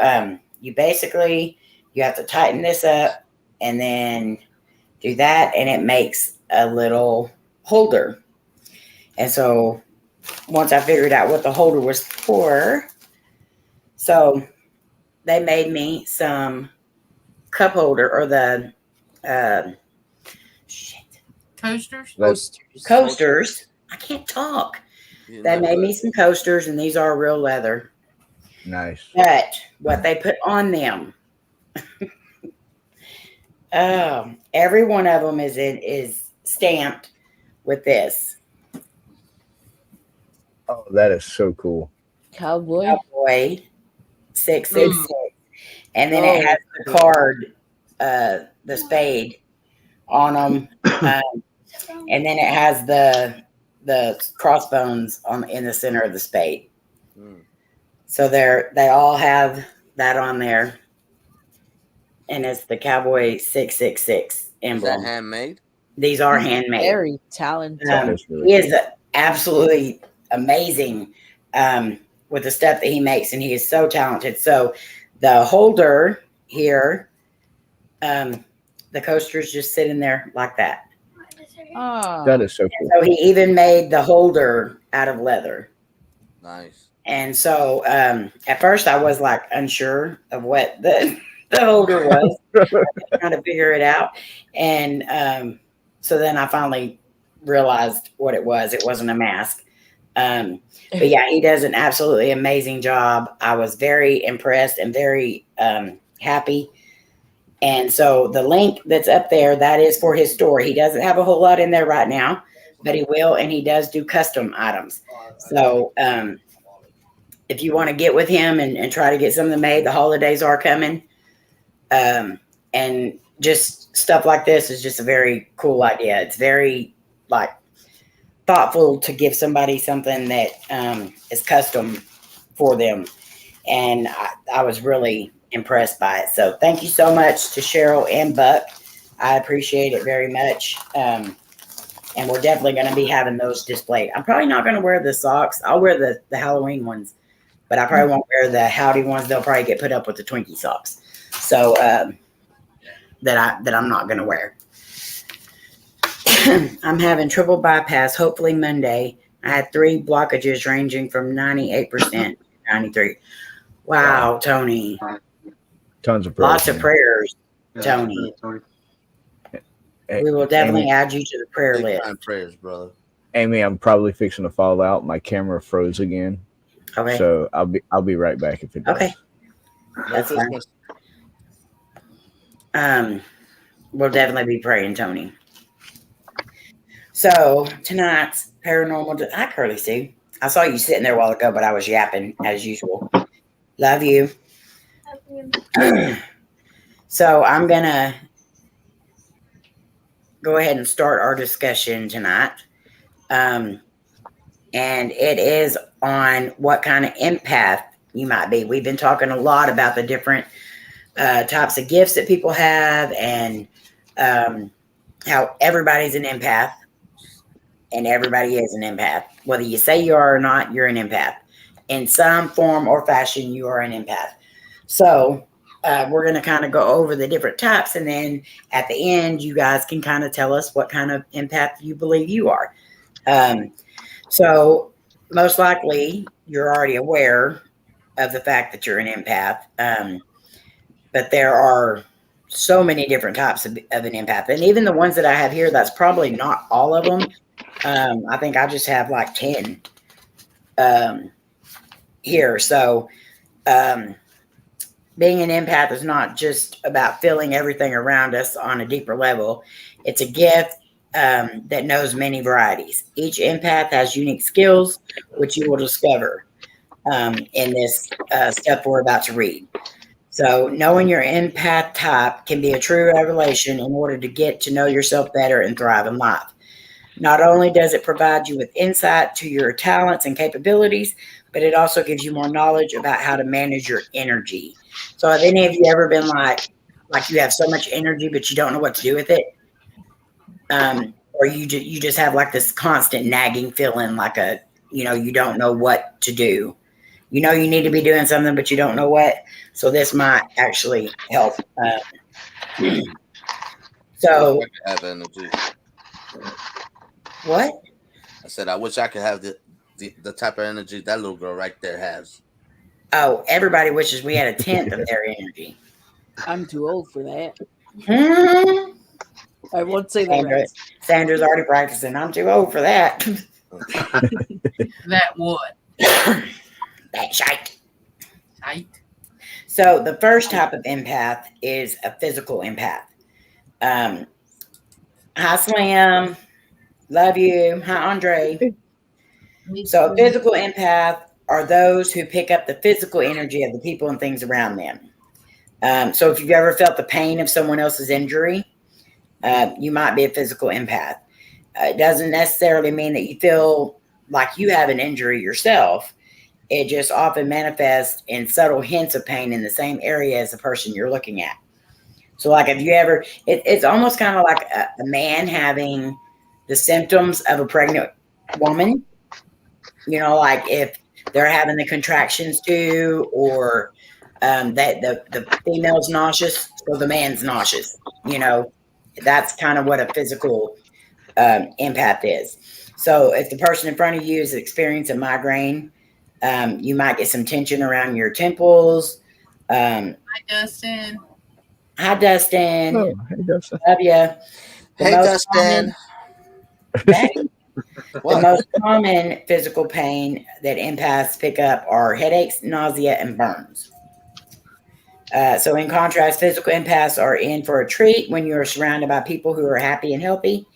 you have to tighten this up and then do that, and it makes a little holder. And so once I figured out what the holder was for, so they made me some cup holder or the coasters. I can't talk. They made me some coasters, and these are real leather. Nice. But what they put on them, every one of them is stamped with this. Oh, that is so cool. Cowboy 666. And then it has the card, the spade on them. And then it has the crossbones in the center of the spade. So they all have that on there. And it's the Cowboy 666 emblem. Is that handmade? These are handmade. Very talented. He is absolutely amazing with the stuff that he makes, and he is so talented. So the holder here, the coasters just sit in there like that. Oh. That is so cool. So he even made the holder out of leather. Nice. And so at first I was like unsure of what the holder was, trying to figure it out. And so then I finally realized what it was. It wasn't a mask. But yeah, he does an absolutely amazing job. I was very impressed and very happy. And so the link that's up there, that is for his store. He doesn't have a whole lot in there right now, but he will, and he does do custom items. So if you want to get with him and try to get something made, the holidays are coming. And just stuff like this is just a very cool idea. It's very thoughtful to give somebody something that is custom for them. And I was really impressed by it. So thank you so much to Cheryl and Buck. I appreciate it very much. And we're definitely going to be having those displayed. I'm probably not going to wear the socks. I'll wear the Halloween ones, but I probably won't wear the Howdy ones. They'll probably get put up with the Twinkie socks. So that I'm not going to wear. I'm having triple bypass, hopefully Monday. I had 3 blockages ranging from 98% to 93%. Wow, Tony. Tons of prayers. Lots of prayers, Tony. We will definitely Amy, add you to the prayer Big list. time prayers, brother. Amy, I'm probably fixing to fall out. My camera froze again. Okay. So I'll be right back if it does. Okay. That's fine. We'll definitely be praying, Tony. So tonight's paranormal. Hi, Curly Sue. I saw you sitting there a while ago, but I was yapping as usual. Love you. So I'm going to go ahead and start our discussion tonight. And it is on what kind of empath you might be. We've been talking a lot about the different types of gifts that people have, and how everybody's an empath, and everybody is an empath. Whether you say you are or not, you're an empath. In some form or fashion, you are an empath. So we're going to kind of go over the different types, and then at the end, you guys can kind of tell us what kind of empath you believe you are. So most likely, you're already aware of the fact that you're an empath. But there are so many different types of an empath. And even the ones that I have here, that's probably not all of them. I think I just have like 10 here. So being an empath is not just about feeling everything around us on a deeper level. It's a gift that knows many varieties. Each empath has unique skills, which you will discover in this stuff we're about to read. So knowing your empath type can be a true revelation in order to get to know yourself better and thrive in life. Not only does it provide you with insight to your talents and capabilities, but it also gives you more knowledge about how to manage your energy. So have any of you ever been like you have so much energy, but you don't know what to do with it? Or you just have like this constant nagging feeling, like you don't know what to do. You know you need to be doing something, but you don't know what. So this might actually help. So I have energy. What? I said I wish I could have the type of energy that little girl right there has. Oh, everybody wishes we had a tenth of their energy. I'm too old for that. Hmm? I won't say that. Sandra's already practicing. I'm too old for that. That what? That shite. Shite. So the first type of empath is a physical empath. Hi, Slim. Love you. Hi, Andre. So a physical empath are those who pick up the physical energy of the people and things around them. So if you've ever felt the pain of someone else's injury, you might be a physical empath. It doesn't necessarily mean that you feel like you have an injury yourself. It just often manifests in subtle hints of pain in the same area as the person you're looking at. So like if you ever, it's almost kind of like a man having the symptoms of a pregnant woman. Like if they're having the contractions too, or that the female's nauseous, so the man's nauseous. That's kind of what a physical empath is. So if the person in front of you is experiencing a migraine, you might get some tension around your temples. Hi, Dustin. Hi, Dustin. Oh, hey, Dustin. Love you. Hey, Dustin. The most common physical pain that empaths pick up are headaches, nausea, and burns. So in contrast, physical empaths are in for a treat when you're surrounded by people who are happy and healthy.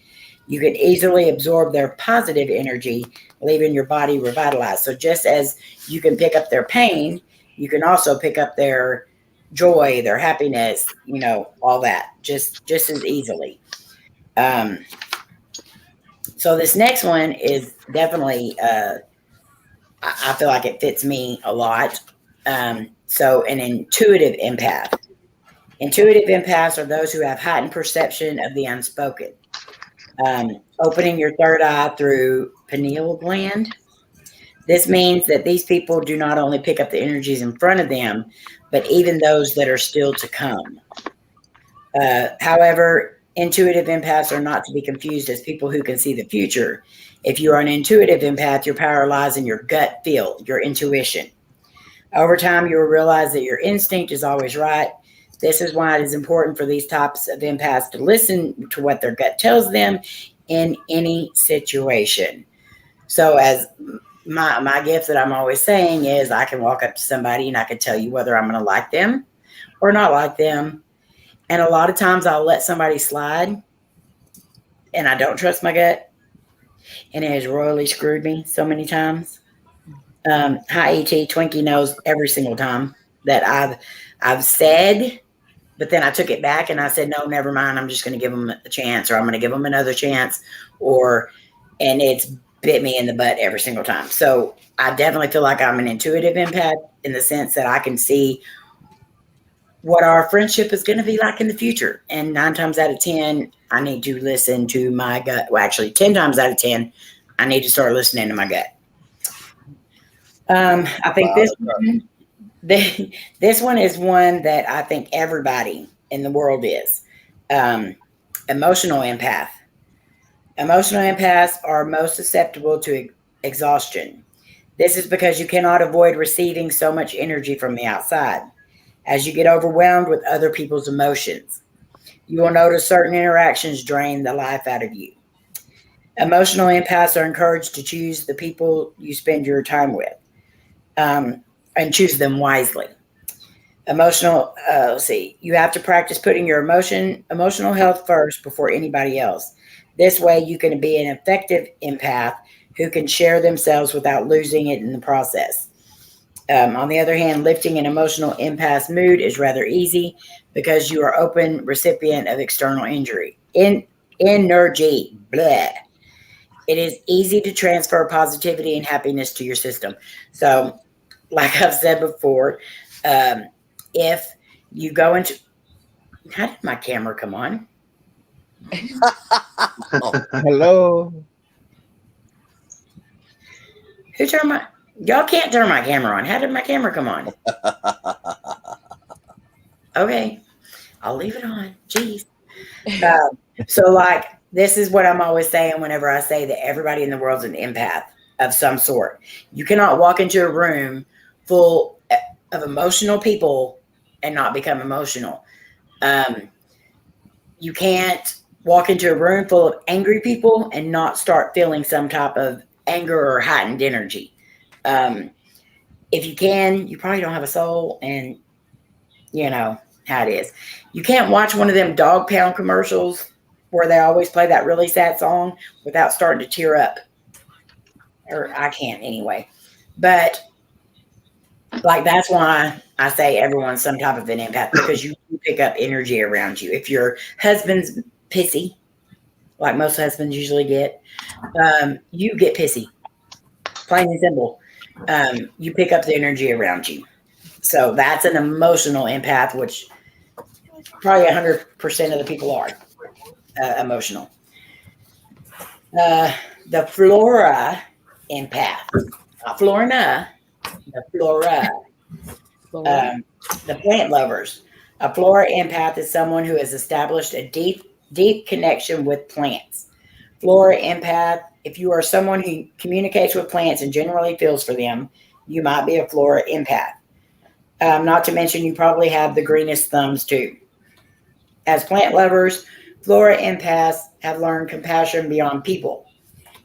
You can easily absorb their positive energy, leaving your body revitalized. So just as you can pick up their pain, you can also pick up their joy, their happiness, all that, just as easily. So this next one is definitely, I feel like it fits me a lot. So an intuitive empath. Intuitive empaths are those who have heightened perception of the unspoken. Opening your third eye through pineal gland. This means that these people do not only pick up the energies in front of them, but even those that are still to come. However, intuitive empaths are not to be confused as people who can see the future. If you are an intuitive empath, your power lies in your gut feel, your intuition. Over time, you will realize that your instinct is always right. This is why it is important for these types of empaths to listen to what their gut tells them in any situation. So as my gift that I'm always saying is I can walk up to somebody and I can tell you whether I'm going to like them or not like them. And a lot of times I'll let somebody slide and I don't trust my gut. And it has royally screwed me so many times. Hi, E.T. Twinkie knows every single time that I've said, But then I took it back and I said, no, never mind. I'm just going to give them a chance, or I'm going to give them another chance, and it's bit me in the butt every single time. So I definitely feel like I'm an intuitive empath in the sense that I can see what our friendship is going to be like in the future. And 9 times out of 10, I need to listen to my gut. Well, actually 10 times out of 10, I need to start listening to my gut. I think this one is one that I think everybody in the world is. Emotional empath. Emotional empaths are most susceptible to exhaustion. This is because you cannot avoid receiving so much energy from the outside. As you get overwhelmed with other people's emotions, you will notice certain interactions drain the life out of you. Emotional empaths are encouraged to choose the people you spend your time with, and choose them wisely. You have to practice putting your emotional health first before anybody else. This way you can be an effective empath who can share themselves without losing it in the process. On the other hand, lifting an emotional empath's mood is rather easy because you are open recipient of external energy. Blah. It is easy to transfer positivity and happiness to your system. So, like I've said before, if you go into... How did my camera come on? Hello. Who turned my... Y'all can't turn my camera on. How did my camera come on? Okay. I'll leave it on. Jeez. So, like, this is what I'm always saying whenever I say that everybody in the world's an empath of some sort. You cannot walk into a room full of emotional people and not become emotional. You can't walk into a room full of angry people and not start feeling some type of anger or heightened energy. If you can, you probably don't have a soul, and you know how it is. You can't watch one of them dog pound commercials where they always play that really sad song without starting to tear up. Or I can't anyway. But like, that's why I say everyone's some type of an empath, because you pick up energy around you. If your husband's pissy, like most husbands usually get, you get pissy. Plain and simple. You pick up the energy around you. So that's an emotional empath, which probably 100% of the people are emotional. The flora empath, not Florina, the flora, the plant lovers. A flora empath is someone who has established a deep connection with plants. Flora empath, if you are someone who communicates with plants and generally feels for them, you might be a flora empath. Not to mention, you probably have the greenest thumbs too. As plant lovers, flora empaths have learned compassion beyond people.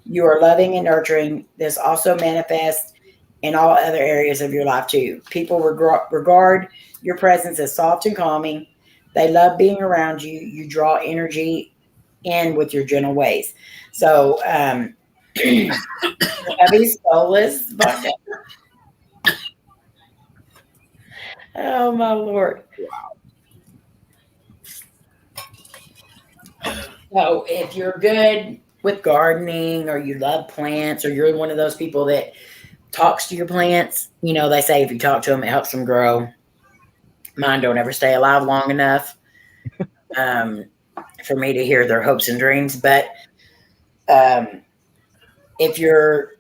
You are loving and nurturing. This also manifests in all other areas of your life too. People regard your presence as soft and calming. They love being around you. You draw energy in with your gentle ways. So, Abby's soulless. Oh my Lord. So if you're good with gardening, or you love plants, or you're one of those people that talks to your plants, you know, they say if you talk to them, it helps them grow. Mine don't ever stay alive long enough for me to hear their hopes and dreams. But if you're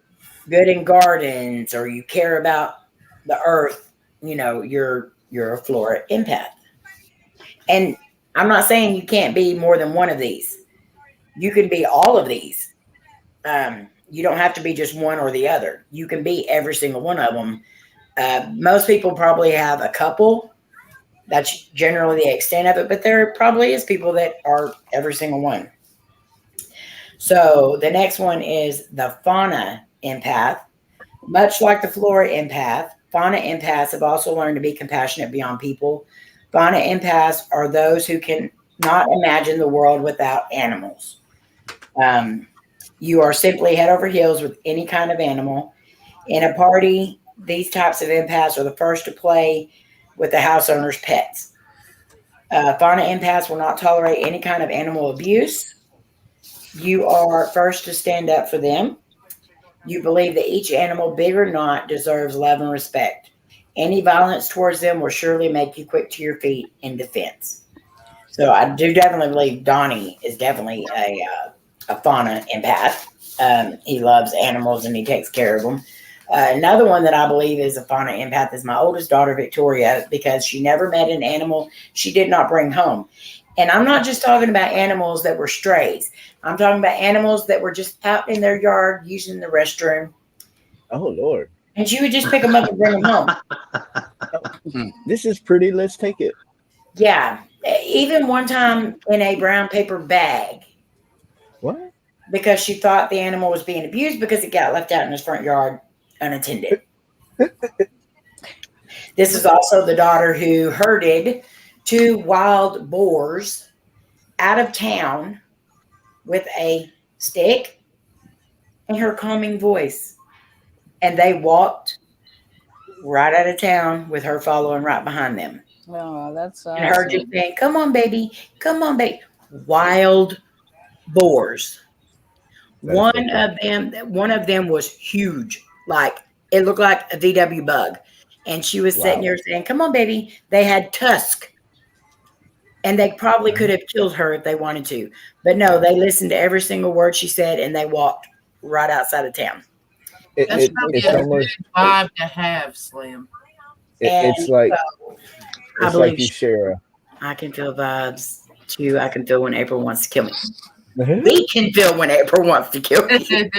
good in gardens, or you care about the earth, you know, you're a flora empath. And I'm not saying you can't be more than one of these. You can be all of these. You don't have to be just one or the other. You can be every single one of them. Most people probably have a couple. That's generally the extent of it, but there probably is people that are every single one. So the next one is the fauna empath. Much like the flora empath, fauna empaths have also learned to be compassionate beyond people. Fauna empaths are those who can not imagine the world without animals. You are simply head over heels with any kind of animal. In a party, these types of empaths are the first to play with the house owner's pets. Fauna empaths will not tolerate any kind of animal abuse. You are first to stand up for them. You believe that each animal, big or not, deserves love and respect. Any violence towards them will surely make you quick to your feet in defense. So I do definitely believe Donnie is definitely a fauna empath. He loves animals and he takes care of them. Another one that I believe is a fauna empath is my oldest daughter, Victoria, because she never met an animal she did not bring home. And I'm not just talking about animals that were strays. I'm talking about animals that were just out in their yard using the restroom. Oh, Lord. And she would just pick them up and bring them home. This is pretty. Let's take it. Yeah. Even one time in a brown paper bag. What? Because she thought the animal was being abused because it got left out in his front yard unattended. This is also the daughter who herded 2 wild boars out of town with a stick and her calming voice. And they walked right out of town with her following right behind them. Oh, that's awesome. And her just saying, come on, baby. Come on, baby. Wild boars. One of them was huge. Like, it looked like a VW bug. And she was sitting there saying, come on, baby. They had tusk. And they probably could have killed her if they wanted to. But no, they listened to every single word she said, and they walked right outside of town. That's probably a good vibe to have, Slim. It's like, I believe like you share. I can feel vibes, too. I can feel when April wants to kill me. We can feel when April wants to kill me.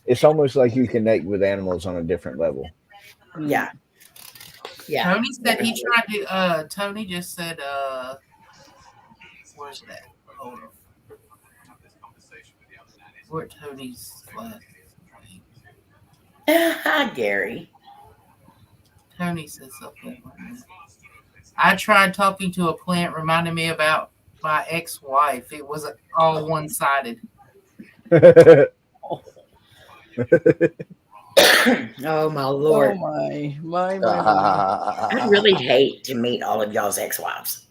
It's almost like you connect with animals on a different level. Yeah. Yeah. Tony said he tried to Tony just said where's that? Hold on. Where Tony's left. Hi, Gary. Tony said something. I tried talking to a plant, reminded me about my ex-wife. It was all one-sided. Oh my Lord. Oh my. I really hate to meet all of y'all's ex-wives.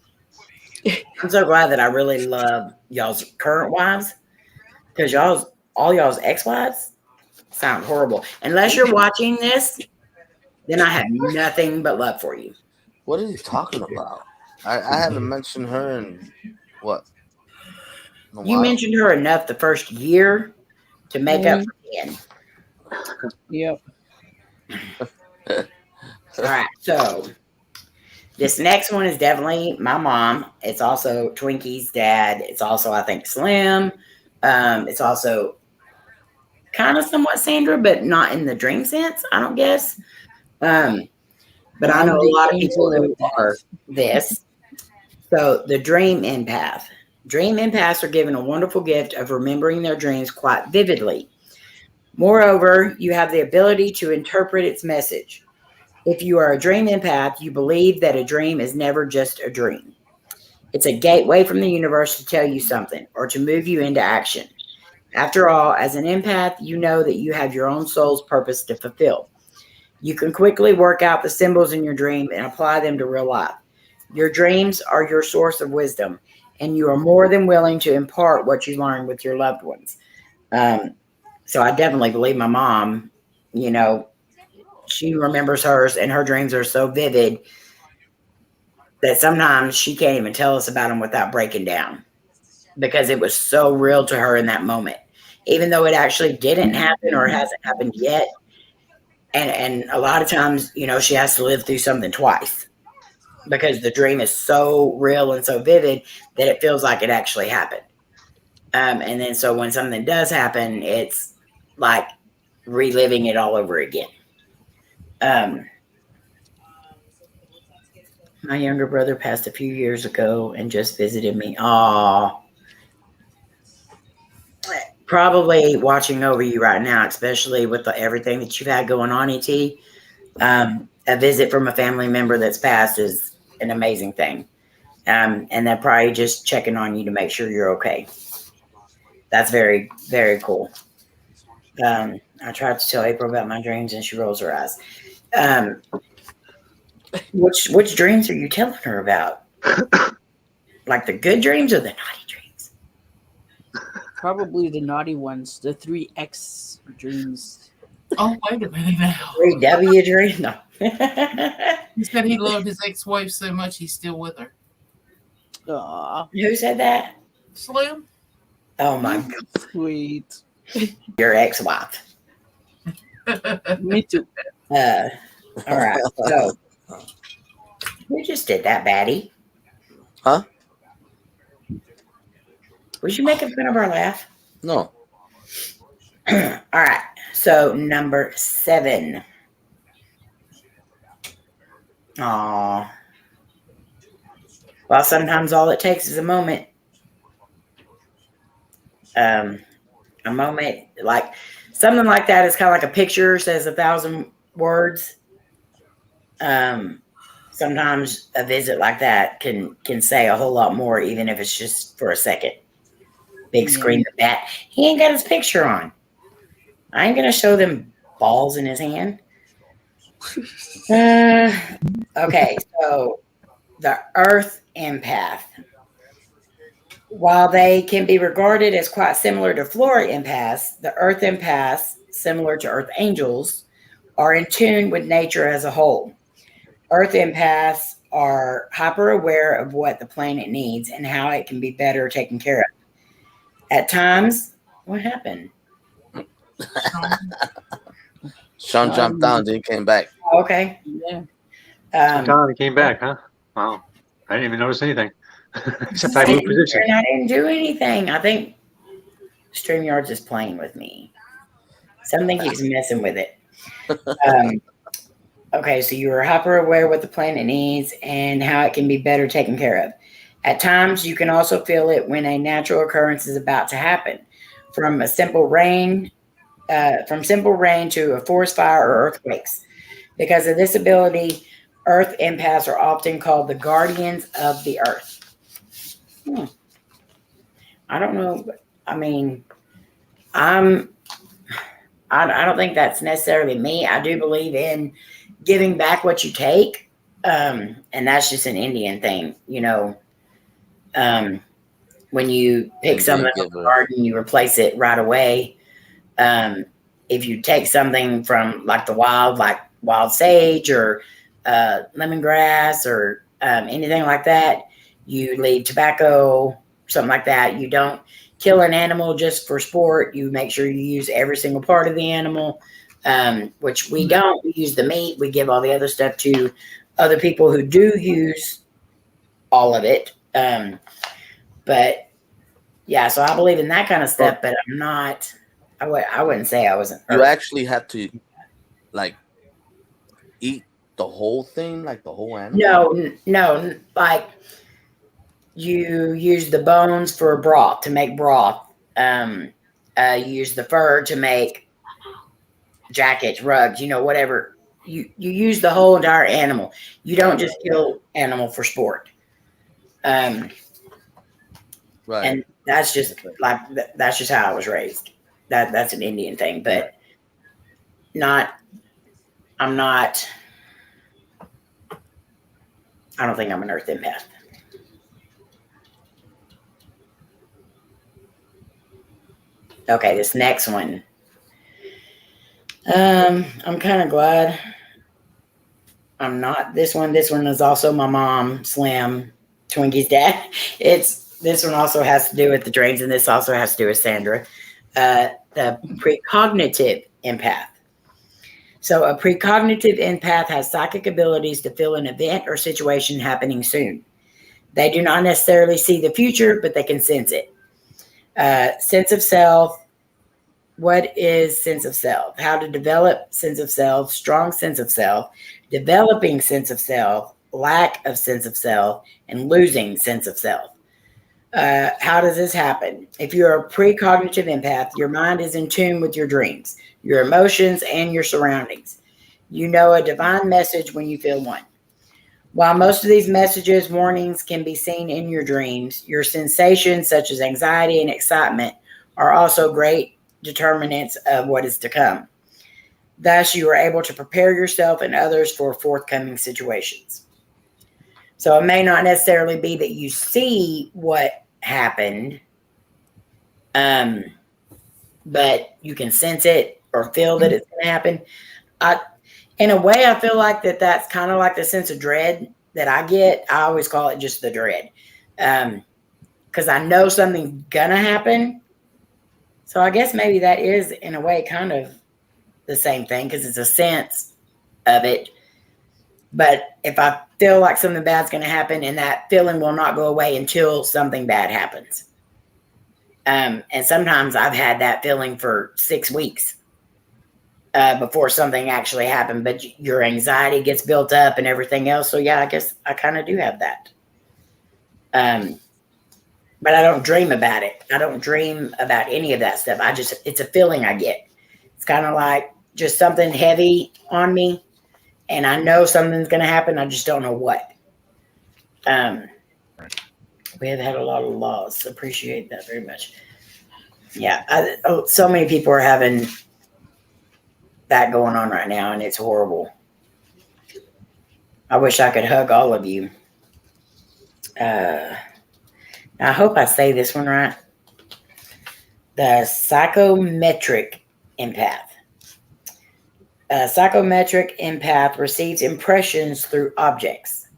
I'm so glad that I really love y'all's current wives, because all y'all's ex-wives sound horrible. Unless you're watching this, then I have nothing but love for you. What are you talking about? I haven't mentioned her in what? You mentioned her enough the first year to make up for 10. Yep. All right, so this next one is definitely my mom. It's also Twinkie's dad. It's also, I think, Slim. It's also kind of somewhat Sandra, but not in the dream sense, I don't guess. But I know a lot of people who are this. So the dream empath. Dream empaths are given a wonderful gift of remembering their dreams quite vividly. Moreover, you have the ability to interpret its message. If you are a dream empath, you believe that a dream is never just a dream. It's a gateway from the universe to tell you something or to move you into action. After all, as an empath, you know that you have your own soul's purpose to fulfill. You can quickly work out the symbols in your dream and apply them to real life. Your dreams are your source of wisdom, and you are more than willing to impart what you learn with your loved ones. So I definitely believe my mom, she remembers hers, and her dreams are so vivid that sometimes she can't even tell us about them without breaking down, because it was so real to her in that moment, even though it actually didn't happen or hasn't happened yet. And a lot of times, she has to live through something twice, because the dream is so real and so vivid that it feels like it actually happened. And then so when something does happen, it's like reliving it all over again. My younger brother passed a few years ago and just visited me. Aw. Probably watching over you right now, especially with everything that you've had going on, E.T. A visit from a family member that's passed is an amazing thing. And they're probably just checking on you to make sure you're okay. That's very, very cool. I tried to tell April about my dreams and she rolls her eyes. Which dreams are you telling her about? Like the good dreams or the naughty dreams? Probably the naughty ones, the 3X dreams. Oh, wait a minute now. 3W dreams? No. He said he loved his ex-wife so much he's still with her. Aw, Who said that? Slim? Oh my God. sweet. Your ex-wife. Me too. All right. So who just did that, Batty? Huh? Was you making fun of our laugh? No. All right. So number 7. Aw. Well, sometimes all it takes is a moment. A moment, like something like that is kind of like a picture says 1,000 words. Sometimes a visit like that can say a whole lot more, even if it's just for a second. Big screen of that. He ain't got his picture on. I ain't gonna show them balls in his hand. Okay, so the Earth empath. While they can be regarded as quite similar to Flora empaths, the Earth empaths, similar to Earth angels, are in tune with nature as a whole. Earth empaths are hyper aware of what the planet needs and how it can be better taken care of. At times, what happened? Sean jumped down, then he came back. Okay. Yeah. He came back, huh? Wow. I didn't even notice anything. Except I moved position. And I didn't do anything. I think StreamYard's just playing with me. Something keeps messing with it. Okay, so you are hyper aware what the planet needs and how it can be better taken care of. At times, you can also feel it when a natural occurrence is about to happen, from simple rain to a forest fire or earthquakes. Because of this ability, Earth empaths are often called the guardians of the Earth. I don't know. I mean, I don't think that's necessarily me. I do believe in giving back what you take, and that's just an Indian thing, you know. When you pick something from the garden, you replace it right away. If you take something from like the wild, like wild sage or lemongrass or anything like that, you leave tobacco, something like that. You don't kill an animal just for sport. You make sure you use every single part of the animal, which we don't. We use the meat. We give all the other stuff to other people who do use all of it. But yeah, so I believe in that kind of stuff, but I'm not, I wouldn't say I wasn't. You actually have to like eat the whole thing, like the whole animal? No, like you use the bones for broth, to make broth. You use the fur to make jackets, rugs, you know, whatever. You use the whole entire animal. You don't just kill animal for sport. Right. And that's just like, that's just how I was raised. That's an Indian thing, but I don't think I'm an Earth empath. Okay, this next one. I'm kind of glad I'm not this one. This one is also my mom, Slim, Twinkie's dad. This one also has to do with the dreams, and this also has to do with Sandra, the precognitive empath. So a precognitive empath has psychic abilities to feel an event or situation happening soon. They do not necessarily see the future, but they can sense it. Sense of self. What is sense of self? How to develop sense of self, strong sense of self, developing sense of self, lack of sense of self, and losing sense of self. How does this happen? If you're a precognitive empath, your mind is in tune with your dreams, your emotions, and your surroundings. You know a divine message when you feel one. While most of these messages, warnings can be seen in your dreams, your sensations such as anxiety and excitement are also great determinants of what is to come. Thus, you are able to prepare yourself and others for forthcoming situations. So it may not necessarily be that you see what happened, but you can sense it or feel that it's going to happen. In a way, I feel like that's kind of like the sense of dread that I get. I always call it just the dread, because I know something's going to happen. So I guess maybe that is, in a way, kind of the same thing, because it's a sense of it. But if I feel like something bad's going to happen, and that feeling will not go away until something bad happens. And sometimes I've had that feeling for 6 weeks before something actually happened. But your anxiety gets built up and everything else. So yeah, I guess I kind of do have that. But I don't dream about it. I don't dream about any of that stuff. It's a feeling I get. It's kind of like just something heavy on me. And I know something's going to happen. I just don't know what. We have had a lot of laws. Appreciate that very much. Yeah. So many people are having that going on right now, and it's horrible. I wish I could hug all of you. I hope I say this one right. The psychometric empath. A psychometric empath receives impressions through objects.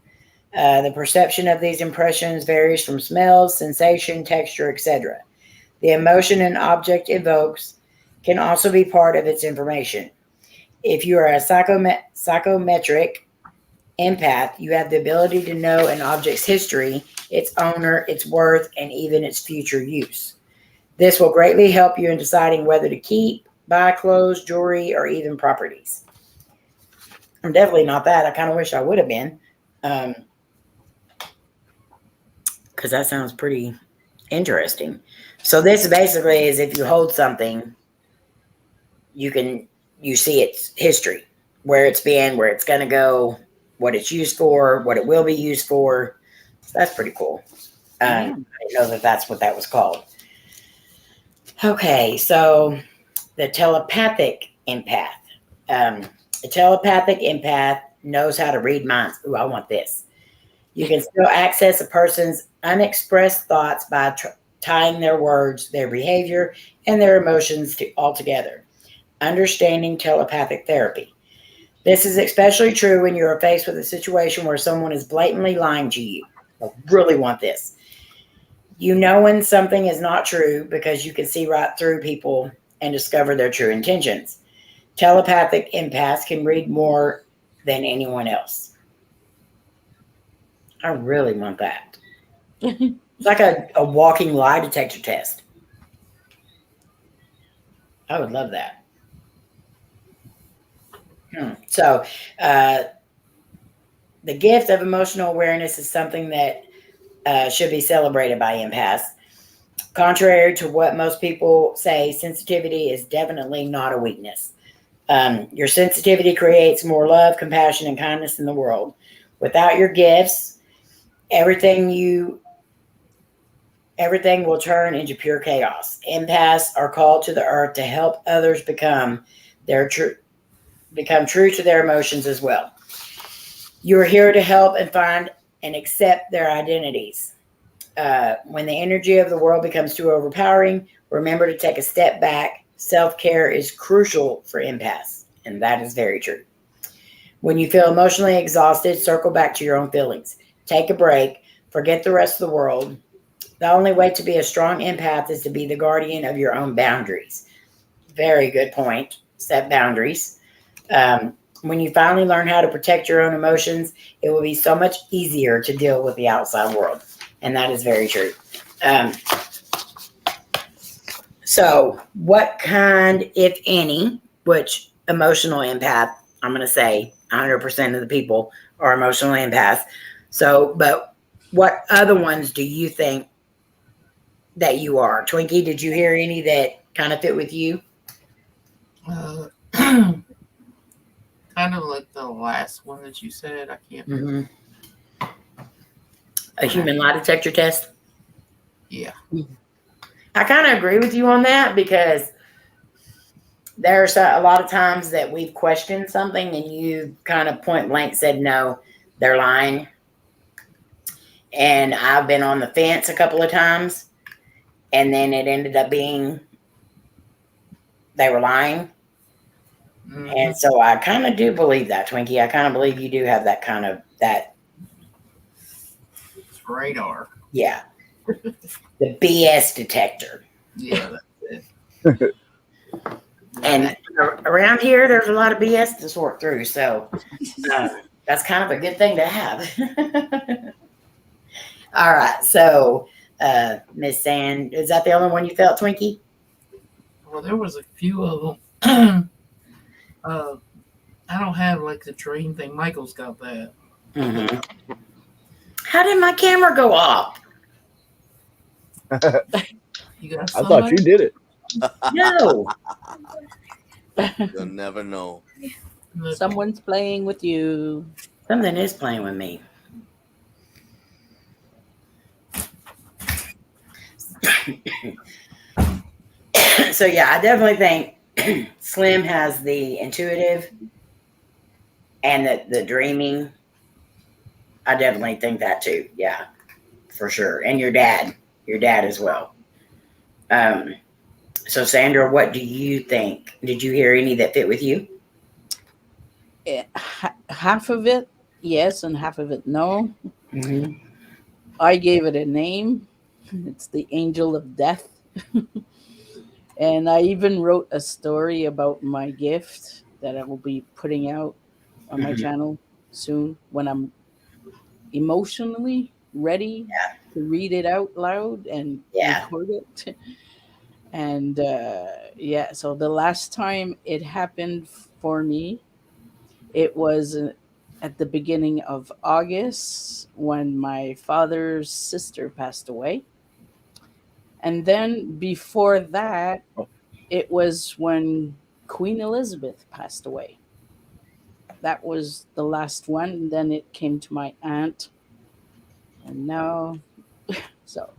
The perception of these impressions varies from smells, sensation, texture, etc. The emotion an object evokes can also be part of its information. If you are a psychometric empath, you have the ability to know an object's history, its owner, its worth, and even its future use. This will greatly help you in deciding whether to keep, buy clothes, jewelry, or even properties. I'm definitely not that. I kind of wish I would have been. Because that sounds pretty interesting. So this basically is if you hold something, you see its history, where it's been, where it's going to go, what it's used for, what it will be used for. So that's pretty cool. I didn't know that's what that was called. Okay, so the telepathic empath. The telepathic empath knows how to read minds. Ooh, I want this. You can still access a person's unexpressed thoughts by tying their words, their behavior, and their emotions all together. Understanding telepathic therapy. This is especially true when you are faced with a situation where someone is blatantly lying to you. I really want this. You know when something is not true because you can see right through people and discover their true intentions. Telepathic empaths can read more than anyone else. I really want that. It's like a walking lie detector test. I would love that. So, the gift of emotional awareness is something that should be celebrated by empaths. Contrary to what most people say, sensitivity is definitely not a weakness. Your sensitivity creates more love, compassion, and kindness in the world. Without your gifts, everything will turn into pure chaos. Empaths are called to the earth to help others become true to their emotions as well. You are here to help and find and accept their identities. When the energy of the world becomes too overpowering, remember to take a step back. Self-care is crucial for empaths, and that is very true. When you feel emotionally exhausted, circle back to your own feelings. Take a break. Forget the rest of the world. The only way to be a strong empath is to be the guardian of your own boundaries. Very good point. Set boundaries. When you finally learn how to protect your own emotions, it will be so much easier to deal with the outside world. And that is very true. So what kind, if any, which emotional empath, I'm going to say 100% of the people are emotional empaths. So, but what other ones do you think that you are? Twinkie, did you hear any that kind of fit with you? Kind of like the last one that you said. I can't remember. A human lie detector test? Yeah. I kind of agree with you on that, because there's a lot of times that we've questioned something and you kind of point blank said, no, they're lying. and I've been on the fence a couple of times, and then it ended up being they were lying. Mm-hmm. And so I kind of do believe that, Twinkie. I kind of believe you do have that kind of that. It's radar. Yeah. The BS detector. Yeah, that's it. And around here, there's a lot of BS to sort through. So that's kind of a good thing to have. All right. So, Miss Sand, is that the only one you felt, Twinkie? Well, there was a few of them. I don't have like the dream thing. Michael's got that. Mm-hmm. How did my camera go off? You got I thought you did it. No. You'll never know. Someone's playing with you. Something is playing with me. So yeah, I definitely think Slim has the intuitive and the dreaming. I definitely think that too. Yeah, for sure. And your dad as well. So Sandra, what do you think? Did you hear any that fit with you? Half of it, yes, and half of it, no. Mm-hmm. I gave it a name. It's the Angel of Death. And I even wrote a story about my gift that I will be putting out on my channel soon when I'm emotionally ready to read it out loud and record it. And so the last time it happened for me, it was at the beginning of August when my father's sister passed away. And then before that, it was when Queen Elizabeth passed away. That was the last one. And then it came to my aunt. And now, so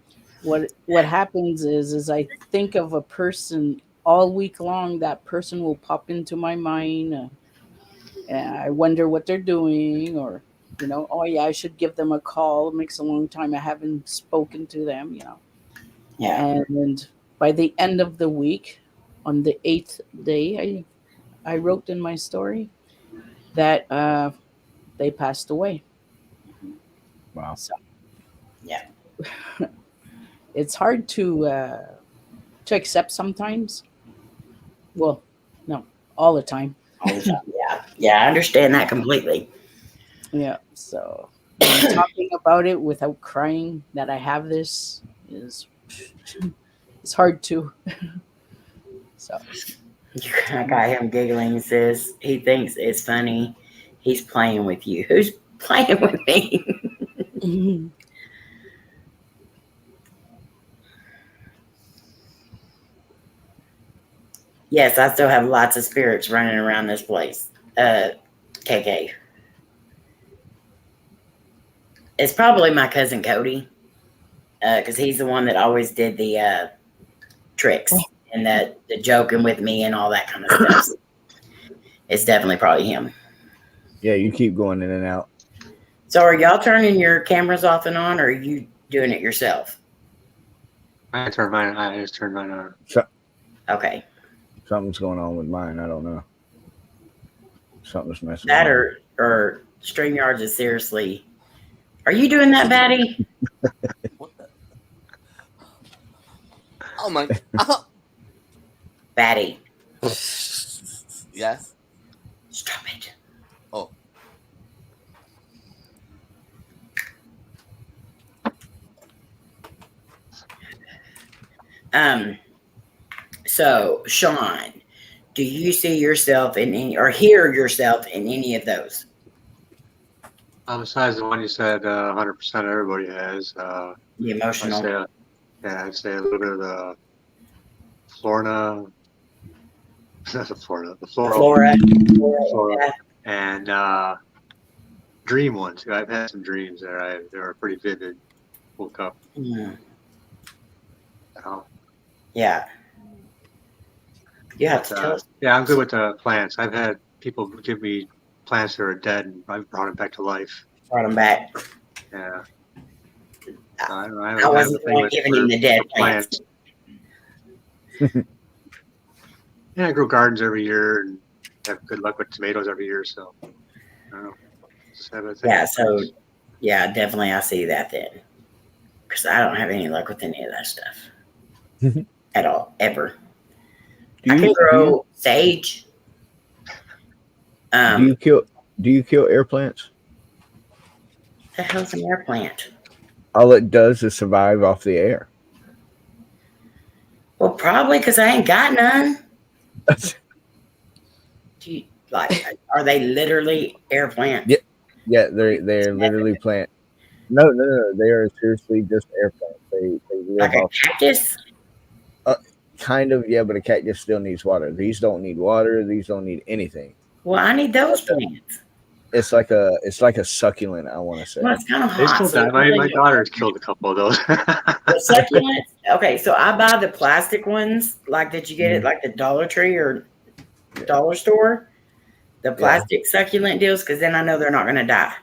what happens is I think of a person all week long. That person will pop into my mind. And I wonder what they're doing, or, oh yeah, I should give them a call. It makes a long time I haven't spoken to them, Yeah. And by the end of the week, on the 8th day, I wrote in my story that they passed away. Wow. So, yeah. It's hard to accept sometimes. Well, no, all the time. All the time. Yeah, I understand that completely. Yeah, so talking about it without crying that I have this is it's hard to. So I got him giggling. Says he thinks it's funny. He's playing with you. Who's playing with me? Yes, I still have lots of spirits running around this place. KK. It's probably my cousin Cody, because he's the one that always did the tricks and the joking with me and all that kind of stuff. It's definitely probably him. Yeah, you keep going in and out. So are y'all turning your cameras off and on, or are you doing it yourself? I just turned mine on. Okay. Something's going on with mine. I don't know. Something's messing. That or StreamYards is seriously. Are you doing that, Batty? What the? Oh my! Batty. Yes. Stop it. Oh. So, Sean, do you see yourself in any, or hear yourself in any of those? Besides the one you said 100% everybody has. The emotional. I'd say a little bit of the Flora. Not the Florida. The Flora. Yeah. And dream ones. I've had some dreams there. They were pretty vivid. Woke up. Mm. Yeah. You have to tell us. Yeah, I'm good with the plants. I've had people give me plants that are dead, and I've brought them back to life. Brought them back. Yeah. I wasn't the one giving him the dead plants. Yeah, I grow gardens every year and have good luck with tomatoes every year. So, I don't know. Just have a thing. Yeah, so, yeah, definitely I see that then. Because I don't have any luck with any of that stuff. At all, ever. I can grow sage. Do you kill air plants? The hell's an air plant? All it does is survive off the air. Well, probably because I ain't got none. Are they literally air plants? Yeah, they're literally plant. No, they are seriously just air plants. They live like a cactus. Kind of, yeah, but a cactus still needs water. These don't need water. These don't need anything. Well, I need those plants. It's like a succulent, I want to say. Well, it's kind of They hot. still die. My daughter's killed a couple of those. The succulents. Okay, so I buy the plastic ones, like that you get at like the Dollar Tree or dollar store. The plastic succulent deals, because then I know they're not going to die.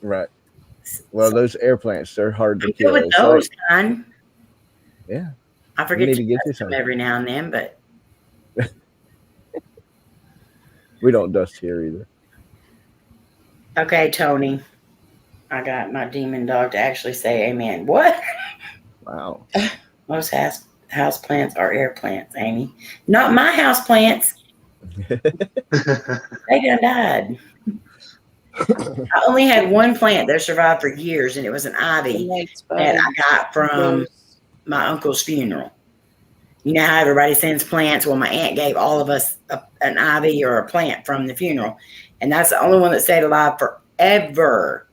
Right. Well, those air plants, they're hard to kill. With those kind. Yeah. I forget to get you some every now and then, but we don't dust here either. Okay, Tony. I got my demon dog to actually say amen. What? Wow. Most house plants are air plants, Amy. Not my house plants. They done died. I only had one plant that survived for years, and it was an ivy that I got from my uncle's funeral. You know how everybody sends plants? Well, my aunt gave all of us an ivy or a plant from the funeral, and that's the only one that stayed alive forever.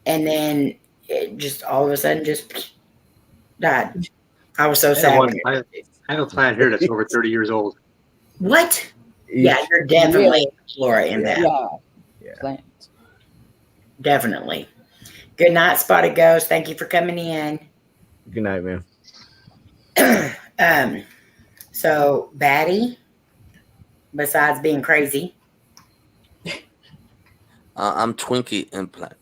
And then it just all of a sudden just died. I was so sad. I have a plant here that's over 30 years old. What? Yeah, you're definitely Flora in that. Yeah. Plant. Definitely. Good night, Spotted Ghost. Thank you for coming in. Good night, man. So Batty, besides being crazy, I'm Twinkie implant.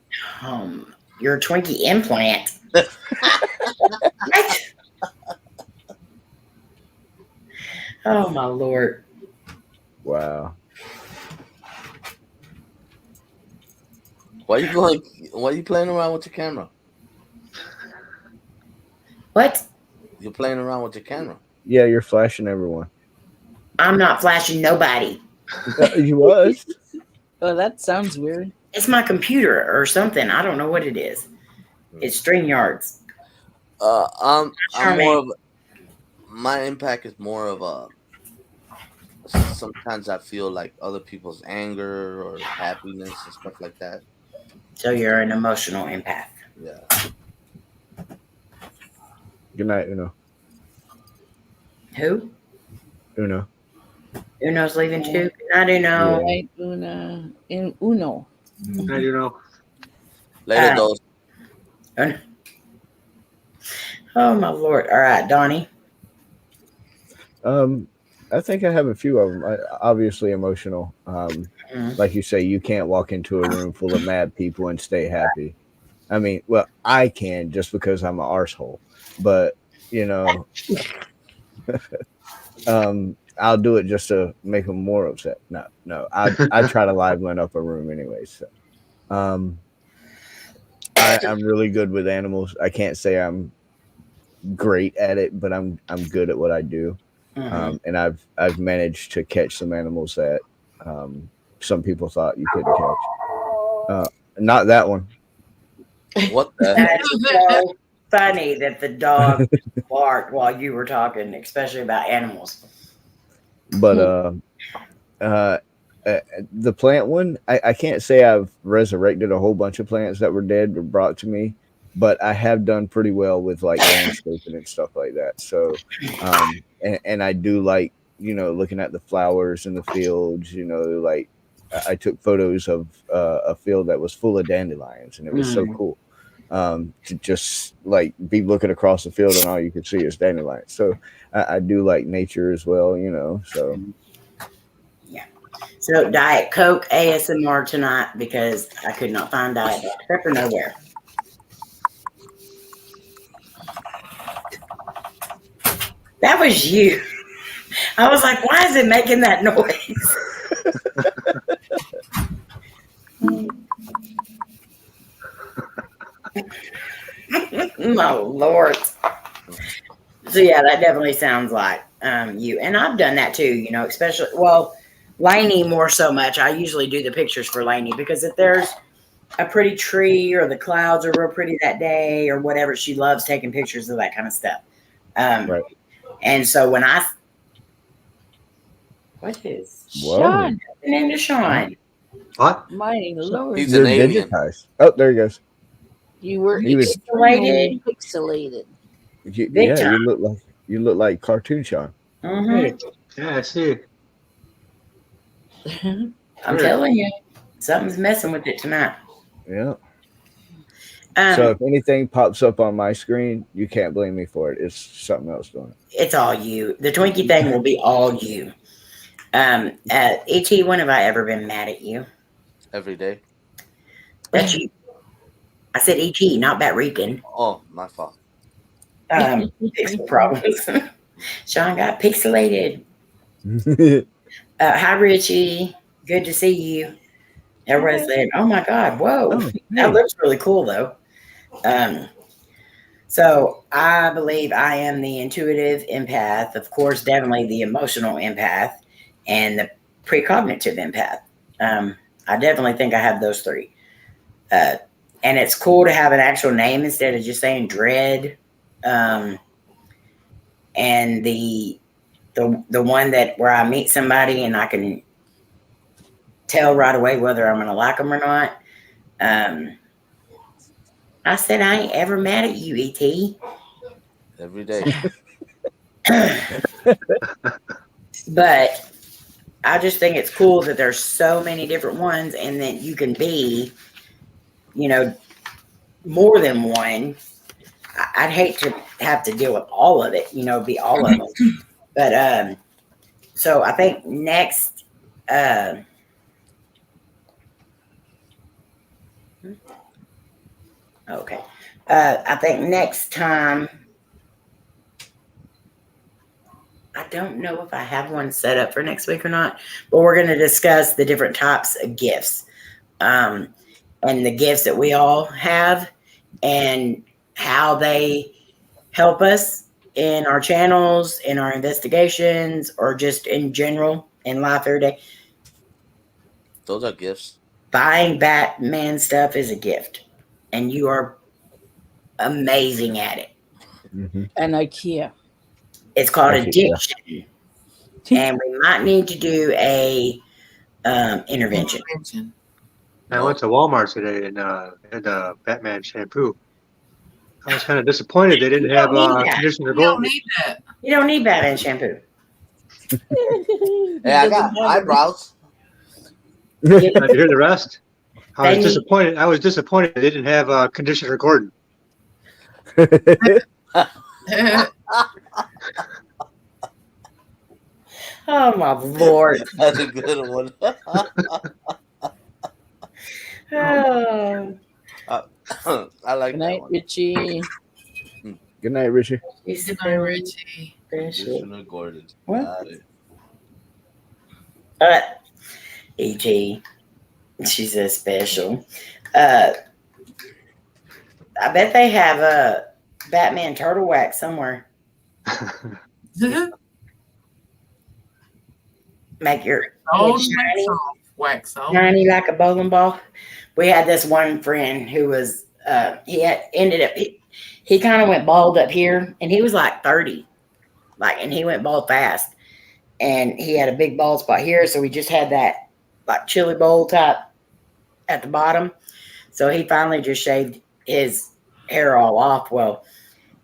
You're a Twinkie implant. What? Oh my Lord! Wow. Why you playing around with your camera? What? You're playing around with your camera. Yeah, you're flashing everyone. I'm not flashing nobody. You was. Oh, that sounds weird. It's my computer or something. I don't know what it is. It's StreamYards. I'm more of my impact is more of a. Sometimes I feel like other people's anger or happiness and stuff like that. So you're an emotional empath. Yeah. Good night, Uno. Who? Uno. Uno's leaving too. Good night, Uno. Good night, Uno. Good night, Uno. Later, those. Oh my Lord! All right, Donnie. I think I have a few of them. Obviously emotional. Like you say, you can't walk into a room full of mad people and stay happy. I mean, well, I can just because I'm an arsehole, but you know, I'll do it just to make them more upset. No, I try to liven up a room anyway. So, I'm really good with animals. I can't say I'm great at it, but I'm good at what I do. And I've managed to catch some animals that some people thought you couldn't catch. Not that one. What the? That's so funny that the dog barked while you were talking, especially about animals. But the plant one, I can't say I've resurrected a whole bunch of plants that were dead or brought to me, but I have done pretty well with like landscaping and stuff like that. So, and I do like, you know, looking at the flowers in the fields, you know, like I took photos of a field that was full of dandelions and it was so cool. To just like be looking across the field and all you could see is dandelions. So I do like nature as well, you know, so. Yeah. So Diet Coke ASMR tonight because I could not find Diet Dr. Pepper nowhere. That was you. I was like, why is it making that noise? Oh, Lord. So, yeah, that definitely sounds like you. And I've done that too, you know, especially, well, Layne more so much. I usually do the pictures for Layne because if there's a pretty tree or the clouds are real pretty that day or whatever, she loves taking pictures of that kind of stuff. Right. And so when what is Sean? into Sean? What? My Lord. He's an alien. Digitized. Oh, there he goes. You were He was pixelated. Pixelated. You look like cartoon Sean. Mm-hmm. Yeah, I see. I'm telling you, something's messing with it tonight. Yeah. So if anything pops up on my screen, you can't blame me for it. It's something else doing it. It's all you. The Twinkie thing will be all you. E.T., when have I ever been mad at you? Every day. That's you. I said E.T., not Bat Rican. Oh, my fault. Pixel problems. Sean got pixelated. Hi, Richie. Good to see you. Everybody said, oh my God, whoa. That looks really cool, though. So I believe I am the intuitive empath, of course, definitely the emotional empath, and the precognitive empath. I definitely think I have those three. And it's cool to have an actual name instead of just saying dread. And the one that where I meet somebody and I can tell right away whether I'm going to like them or not. I said, I ain't ever mad at you, E.T. Every day. But I just think it's cool that there's so many different ones and that you can be, you know, more than one. I'd hate to have to deal with all of it, you know, be all of them. But so I think next okay. I think next time, I don't know if I have one set up for next week or not, but we're going to discuss the different types of gifts and the gifts that we all have and how they help us in our channels, in our investigations, or just in general in life every day. Those are gifts. Buying Batman stuff is a gift, and you are amazing at it. And IKEA. It's called addiction, and we might need to do a intervention. I went to Walmart today and had Batman shampoo. I was kind of disappointed they didn't have conditioner gold. You don't need that. You don't need Batman shampoo. Hey, I got eyebrows. Did you hear the rest? I was disappointed. I was disappointed they didn't have conditioner Gordon. Oh my Lord. That's a good one. Oh. I like Good night, Richie. Good night, Richie. Good night, Richie. Conditioner Gordon. What? Got it. E.T. She says special. I bet they have a Batman turtle wax somewhere. Make your head shiny, wax on. shiny like a bowling ball. We had this one friend who was he kind of went bald up here, and he was like 30, and he went bald fast, and he had a big bald spot here, so we just had that like chili bowl type at the bottom. So he finally just shaved his hair all off. Well,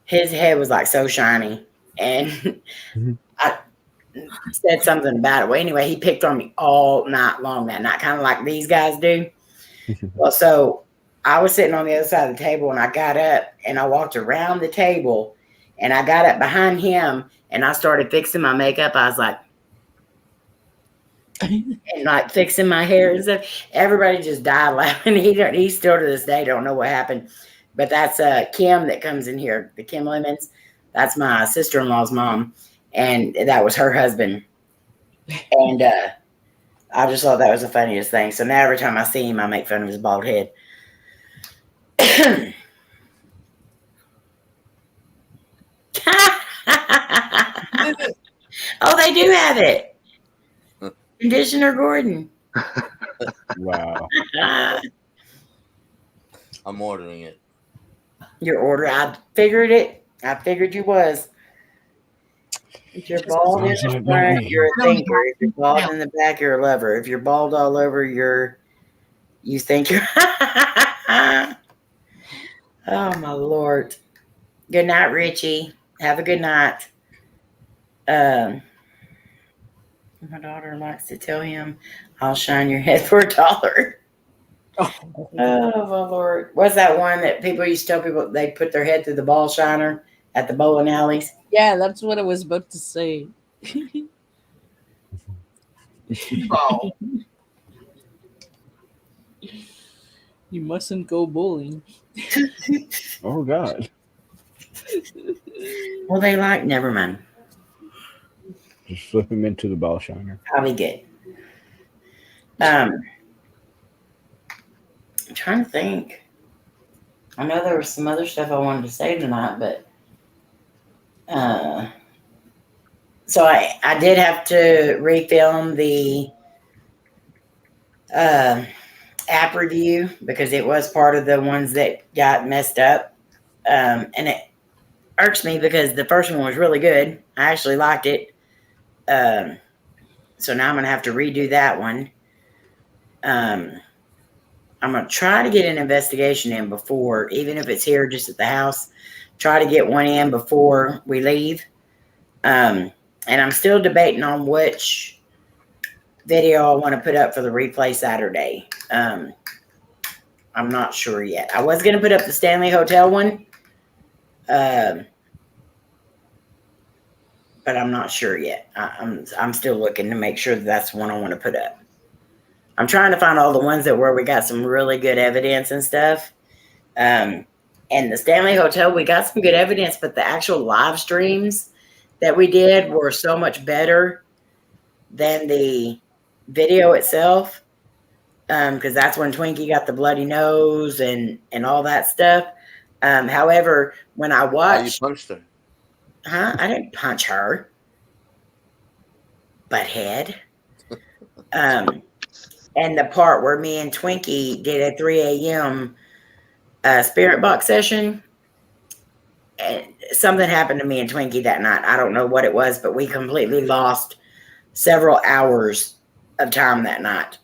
his head was like so shiny, and I said something about it. Well, anyway, he picked on me all night long that night, kind of like these guys do. Well, so I was sitting on the other side of the table, and I got up and I walked around the table, and I got up behind him, and I started fixing my makeup. I was like, and like fixing my hair and stuff. Everybody just died laughing. He still to this day don't know what happened. But that's Kim that comes in here, the Kim Lemons. That's my sister-in-law's mom, and that was her husband. And I just thought that was the funniest thing. So now every time I see him, I make fun of his bald head. Oh, they do have it. Conditioner Gordon. Wow. I'm ordering it. Your order. I figured it. I figured you was. If you're bald in the front, you're a thinker. If you're bald in the back, you're a lover. If you're bald all over, you think you're. Oh my Lord. Good night, Richie. Have a good night. My daughter likes to tell him, "I'll shine your head for $1." Oh my Lord. What's that one that people used to tell people they put their head through the ball shiner at the bowling alleys? Yeah, that's what I was about to say. Ball. You mustn't go bowling. Oh God. Well, they like, never mind. Just flip him into the ball shiner. Probably good. I'm trying to think. I know there was some other stuff I wanted to say tonight, but so I did have to refilm the app review because it was part of the ones that got messed up. And it irks me because the first one was really good. I actually liked it. So now I'm going to have to redo that one. I'm going to try to get an investigation in before, even if it's here just at the house, try to get one in before we leave. And I'm still debating on which video I want to put up for the replay Saturday. I'm not sure yet. I was going to put up the Stanley Hotel one. But I'm not sure yet. I'm still looking to make sure that that's the one I want to put up. I'm trying to find all the ones where we got some really good evidence and stuff. And the Stanley Hotel, we got some good evidence, but the actual live streams that we did were so much better than the video itself. Because that's when Twinkie got the bloody nose and all that stuff. However, when I watched... You punched her. Huh? I didn't punch her. Butthead. And the part where me and Twinkie did a 3 a.m. Spirit box session, and something happened to me and Twinkie that night. I don't know what it was, but we completely lost several hours of time that night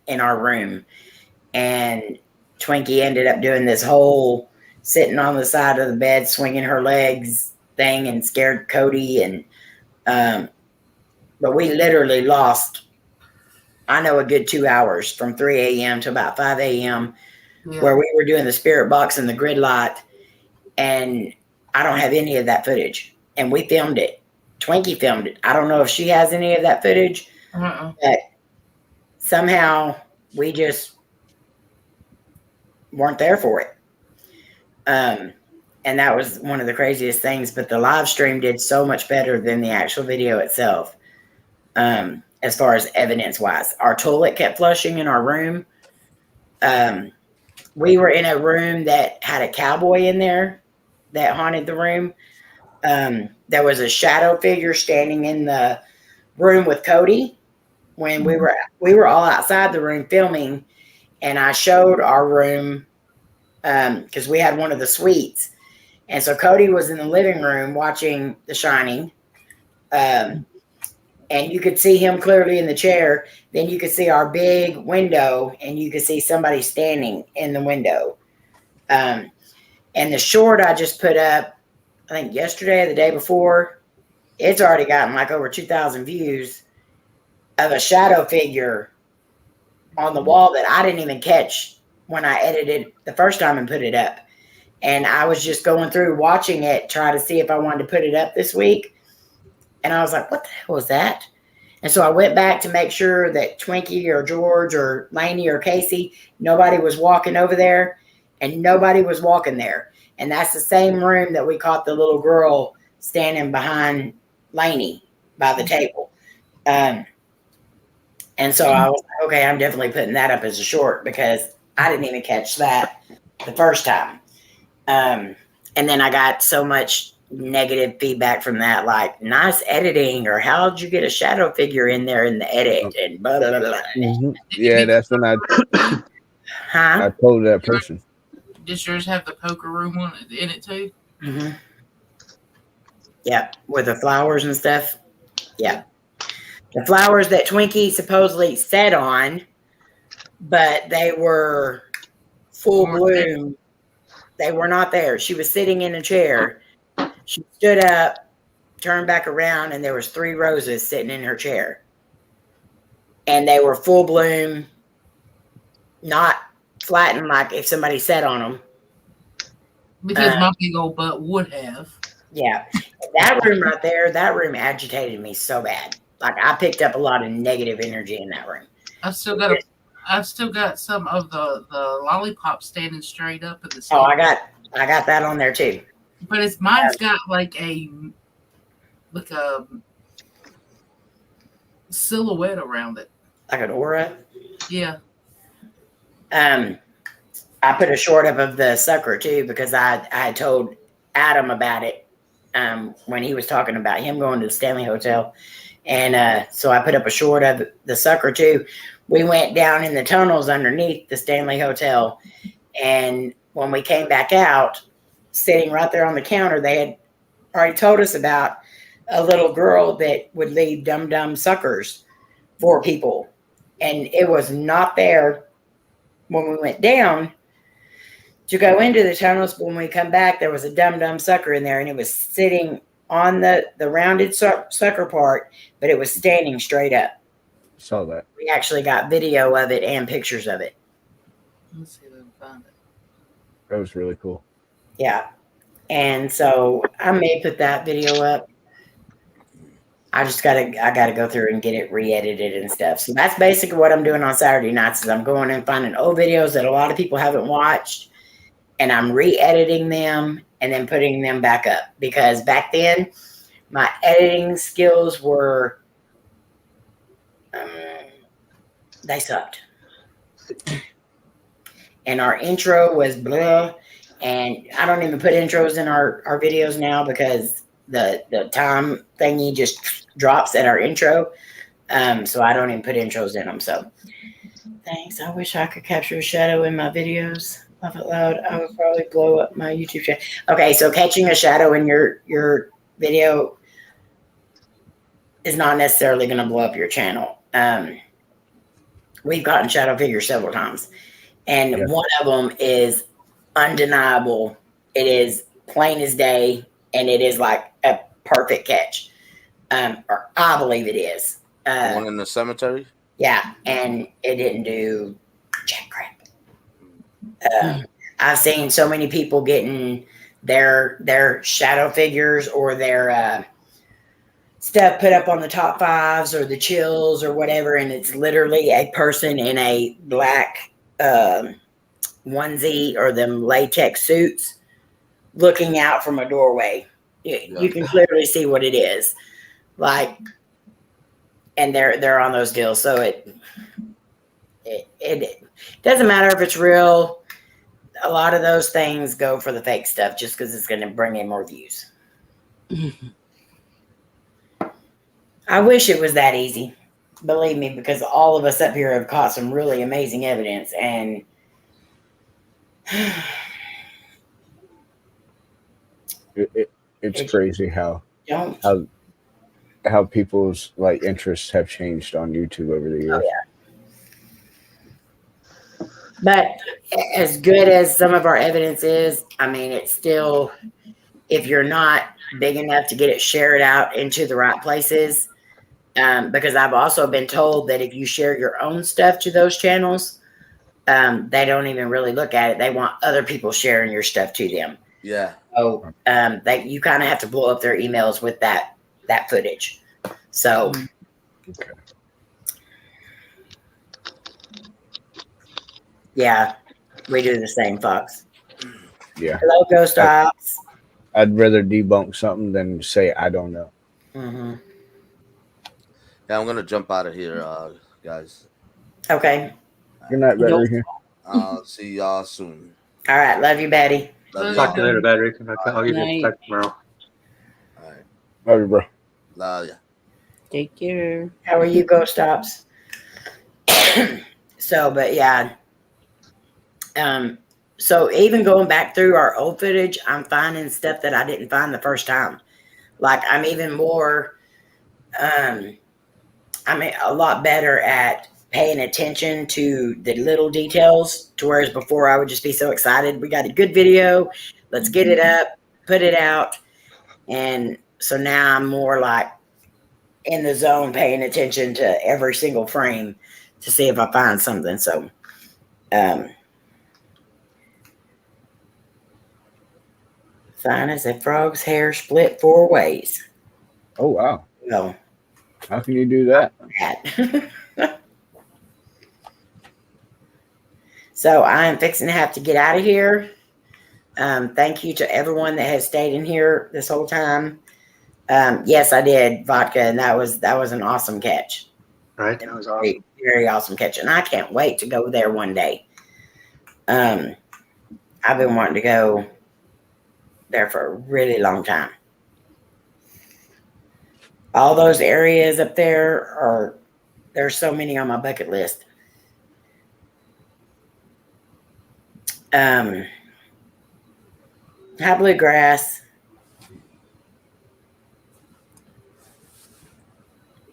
in our room. And Twinkie ended up doing this whole sitting on the side of the bed, swinging her legs thing, and scared Cody. And but we literally lost, I know, a good 2 hours from 3 a.m. to about 5 a.m. where we were doing the spirit box and the grid light. And I don't have any of that footage. And we filmed it. Twinkie filmed it. I don't know if she has any of that footage. But somehow we just weren't there for it. And that was one of the craziest things. But the live stream did so much better than the actual video itself. As far as evidence-wise. Our toilet kept flushing in our room. We were in a room that had a cowboy in there that haunted the room. There was a shadow figure standing in the room with Cody when we were all outside the room filming, and I showed our room because we had one of the suites. And so Cody was in the living room watching The Shining. And you could see him clearly in the chair. Then you could see our big window, and you could see somebody standing in the window. And the short I just put up, I think yesterday or the day before, it's already gotten like over 2,000 views of a shadow figure on the wall that I didn't even catch when I edited the first time and put it up. And I was just going through watching it, trying to see if I wanted to put it up this week. And I was like, what the hell was that? And so I went back to make sure that Twinkie or George or Layne or Casey, nobody was walking over there, and nobody was walking there. And that's the same room that we caught the little girl standing behind Layne by the table. And so I was like, okay, I'm definitely putting that up as a short because I didn't even catch that the first time. And then I got so much negative feedback from that, like nice editing, or how did you get a shadow figure in there in the edit, and blah blah blah. Mm-hmm. Yeah, that's when I told that person. Does yours have the poker room in it too? Mm-hmm. Yeah, with the flowers and stuff. Yeah, the flowers that Twinkie supposedly sat on, but they were full bloom. They were not there. She was sitting in a chair. She stood up, turned back around, and there was 3 roses sitting in her chair. And they were full bloom, not flattened like if somebody sat on them. Because my big old butt would have. Yeah. That room right there, that room agitated me so bad. Like I picked up a lot of negative energy in that room. I've still got some of the lollipop standing straight up in the ceiling. Oh, I got that on there too. But mine's got like a silhouette around it. Like an aura? Yeah. I put a short up of the sucker too because I had told Adam about it when he was talking about him going to the Stanley Hotel. And so I put up a short of the sucker too. We went down in the tunnels underneath the Stanley Hotel. And when we came back out, sitting right there on the counter, they had already told us about a little girl that would leave dum-dum suckers for people. And it was not there when we went down to go into the tunnels. But when we come back, there was a dum-dum sucker in there, and it was sitting on the rounded sucker part, but it was standing straight up. Saw that. We actually got video of it and pictures of it. Let's see if I can find it. That was really cool. Yeah. And so I may put that video up. I gotta go through and get it re-edited and stuff. So that's basically what I'm doing on Saturday nights is I'm going and finding old videos that a lot of people haven't watched, and I'm re-editing them and then putting them back up, because back then my editing skills were they sucked. And our intro was blah, and I don't even put intros in our videos now because the time thingy just drops at our intro. So I don't even put intros in them. So thanks. I wish I could capture a shadow in my videos. Laugh out loud. I would probably blow up my YouTube channel. Okay, so catching a shadow in your video is not necessarily going to blow up your channel. We've gotten shadow figures several times, and one of them is undeniable. It is plain as day, and it is like a perfect catch. Or I believe it is. The one in the cemetery? Yeah, and it didn't do jack crap. I've seen so many people getting their shadow figures or their stuff put up on the top 5s or the chills or whatever, and it's literally a person in a black onesie or them latex suits looking out from a doorway. You can clearly see what it is, like, and they're on those deals. So it doesn't matter if it's real. A lot of those things go for the fake stuff just because it's going to bring in more views. I wish it was that easy, believe me, because all of us up here have caught some really amazing evidence, and it's crazy how people's like interests have changed on YouTube over the years. Oh, yeah. But as good as some of our evidence is, I mean, it's still, if you're not big enough to get it shared out into the right places, because I've also been told that if you share your own stuff to those channels, they don't even really look at it. They want other people sharing your stuff to them. Yeah. So you kind of have to blow up their emails with that footage. So. Okay. Yeah, we do the same, Fox. Yeah. Hello, Ghost Ops. I'd rather debunk something than say I don't know. Mm-hmm. Yeah, I'm gonna jump out of here, guys. Okay. Good night, battery. Here. I'll see y'all soon. All right. Love you, Betty. Talk to you later, Patrick. I'll give you a text tomorrow. All right. Love you, bro. Love ya. Take care. How are you, Ghost Ops? So, but yeah. So even going back through our old footage, I'm finding stuff that I didn't find the first time. Like I'm even more, a lot better at paying attention to the little details, to whereas before I would just be so excited. We got a good video. Let's get it up, put it out. And so now I'm more like in the zone, paying attention to every single frame to see if I find something. So, fine as a frog's hair split 4 ways. Oh, wow. Well, how can you do that? So I am fixing to have to get out of here. Thank you to everyone that has stayed in here this whole time. Yes, I did vodka, and that was an awesome catch. Right, that was awesome. Very awesome catch, and I can't wait to go there one day. I've been wanting to go there for a really long time. All those areas up there there's so many on my bucket list. High bluegrass.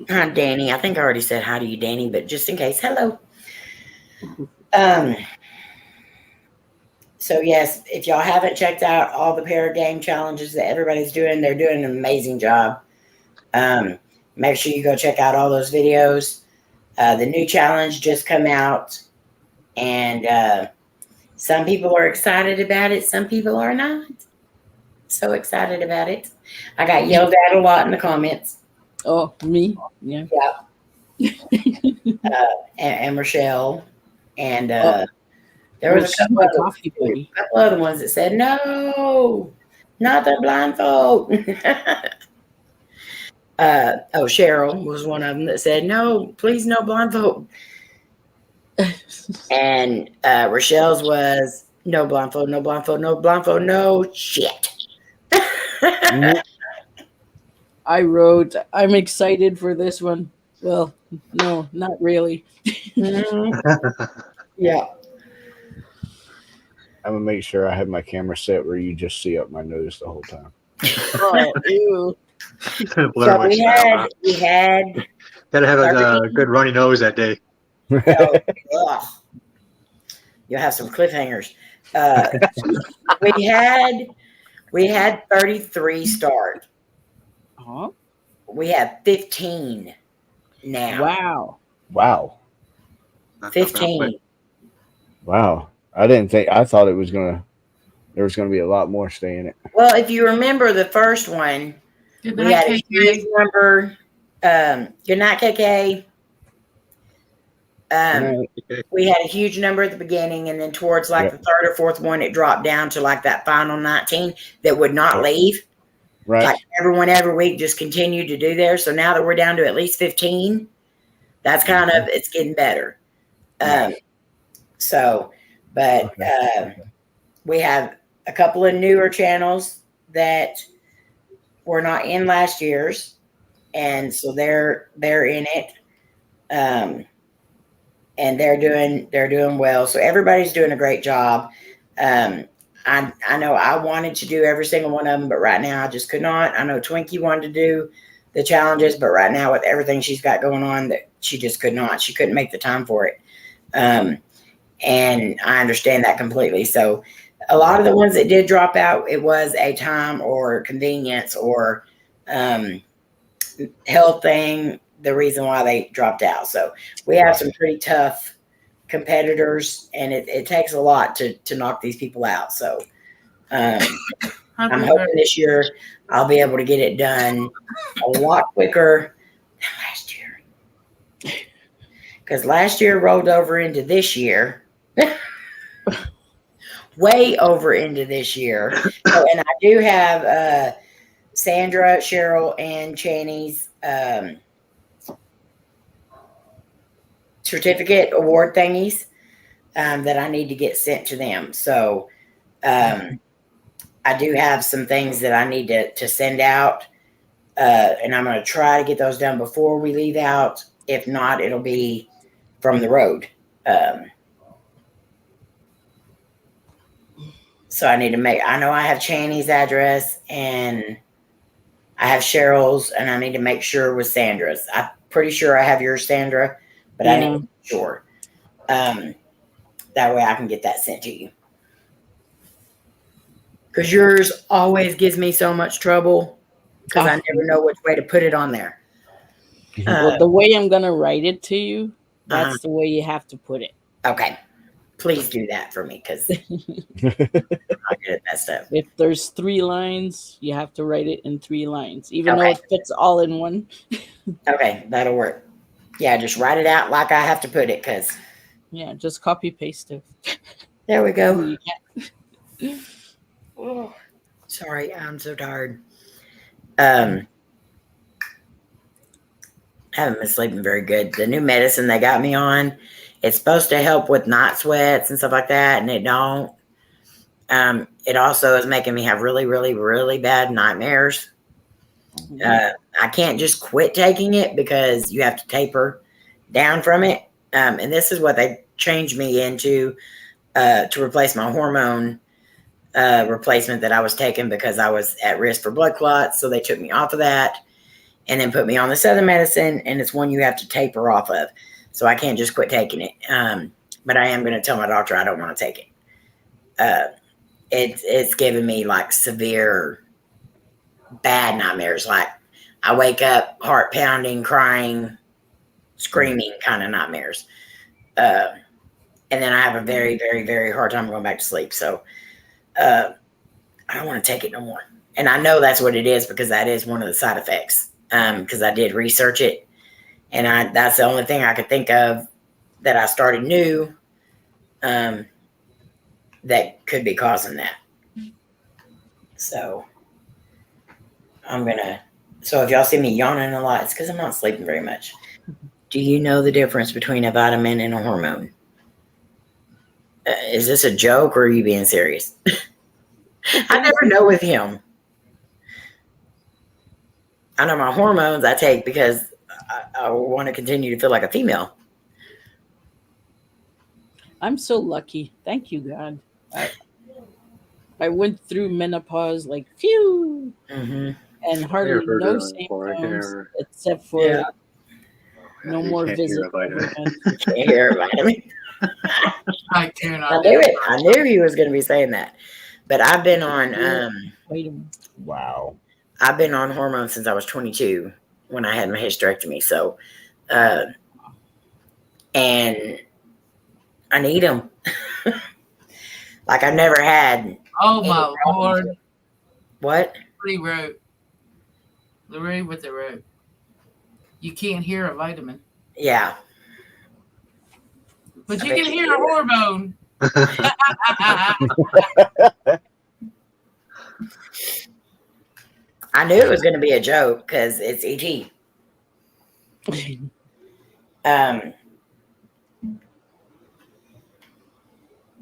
Hi, Danny. I think I already said hi to you, Danny, but just in case, hello. So yes, if y'all haven't checked out all the para game challenges that everybody's doing, they're doing an amazing job. Make sure you go check out all those videos. The new challenge just come out, and some people are excited about it. Some people are not so excited about it. I got yelled at a lot in the comments. Oh, me? Yeah. Yeah. And Rochelle. And there was a couple other ones that said, no, not the blindfold. Cheryl was one of them that said, no, please no blindfold. And Rochelle's was no blindfold, no blindfold, no blindfold, no shit. I wrote, I'm excited for this one. Well, no, not really. Yeah. I'm going to make sure I have my camera set where you just see up my nose the whole time. Oh, ew. So we had gotta have a good runny nose that day. You'll have some cliffhangers. We had 33 start. Huh? We have 15 now. Wow. 15. Wow. I thought there was going to be a lot more staying it. Well, if you remember the first one, we had a huge number. Good night, KK. We had a huge number at the beginning, and then towards the third or fourth one, it dropped down to like that final 19 that would not leave. Right. Like everyone every week just continued to do theirs. So now that we're down to at least 15, that's kind of, it's getting better. We have a couple of newer channels that were not in last year's, and so they're in it. And they're doing well. So everybody's doing a great job. I know I wanted to do every single one of them, but right now I just could not. I know Twinkie wanted to do the challenges, but right now with everything she's got going on, that she just could not. She couldn't make the time for it. And I understand that completely. So a lot of the ones that did drop out, it was a time or convenience or health thing, the reason why they dropped out. So we have some pretty tough competitors, and it takes a lot to knock these people out. So I'm hoping this year I'll be able to get it done a lot quicker than last year, because last year rolled over into this year. way over into this year. Oh, and I do have Sandra, Cheryl, and Chaney's certificate award thingies that I need to get sent to them. So I do have some things that I need to send out. And I'm going to try to get those done before we leave out. If not, it'll be from the road. So I need to I know I have Chaney's address and I have Cheryl's, and I need to make sure with Sandra's. I'm pretty sure I have yours, Sandra, but I need to make sure. That way I can get that sent to you. Because yours always gives me so much trouble because I never know which way to put it on there. Well, the way I'm going to write it to you, that's the way you have to put it. Okay. Please do that for me because I'll get it messed up. If there's 3 lines, you have to write it in 3 lines, even though it fits all in one. Okay, that'll work. Yeah, just write it out like I have to put it because. Yeah, just copy paste it. There we go. Oh, sorry, I'm so tired. I haven't been sleeping very good. The new medicine they got me on, it's supposed to help with night sweats and stuff like that, and it don't. It also is making me have really, really, really bad nightmares. I can't just quit taking it because you have to taper down from it. And this is what they changed me into to replace my hormone replacement that I was taking because I was at risk for blood clots. So they took me off of that and then put me on this other medicine, and it's one you have to taper off of. So I can't just quit taking it. But I am going to tell my doctor I don't want to take it. It's giving me like severe bad nightmares. Like I wake up heart pounding, crying, screaming kind of nightmares. And then I have a very, very, very hard time going back to sleep. So I don't want to take it no more. And I know that's what it is because that is one of the side effects. Because I did research it. And that's the only thing I could think of that I started new that could be causing that. So so if y'all see me yawning a lot, it's because I'm not sleeping very much. Do you know the difference between a vitamin and a hormone? Is this a joke or are you being serious? I never know with him. I know my hormones I take because I want to continue to feel like a female. I'm so lucky. Thank you, God. I went through menopause like phew, and hardly no symptoms except for no more visits. Can't hear a vitamin. I knew it. I knew he was going to be saying that. But I've been on. Wow. I've been on hormones since I was 22 when I had my hysterectomy. So, and I need them. Like I've never had. Oh my Lord. What? LaRue with the rope. You can't hear a vitamin. Yeah. But you can hear a hormone. I knew it was going to be a joke because it's ET.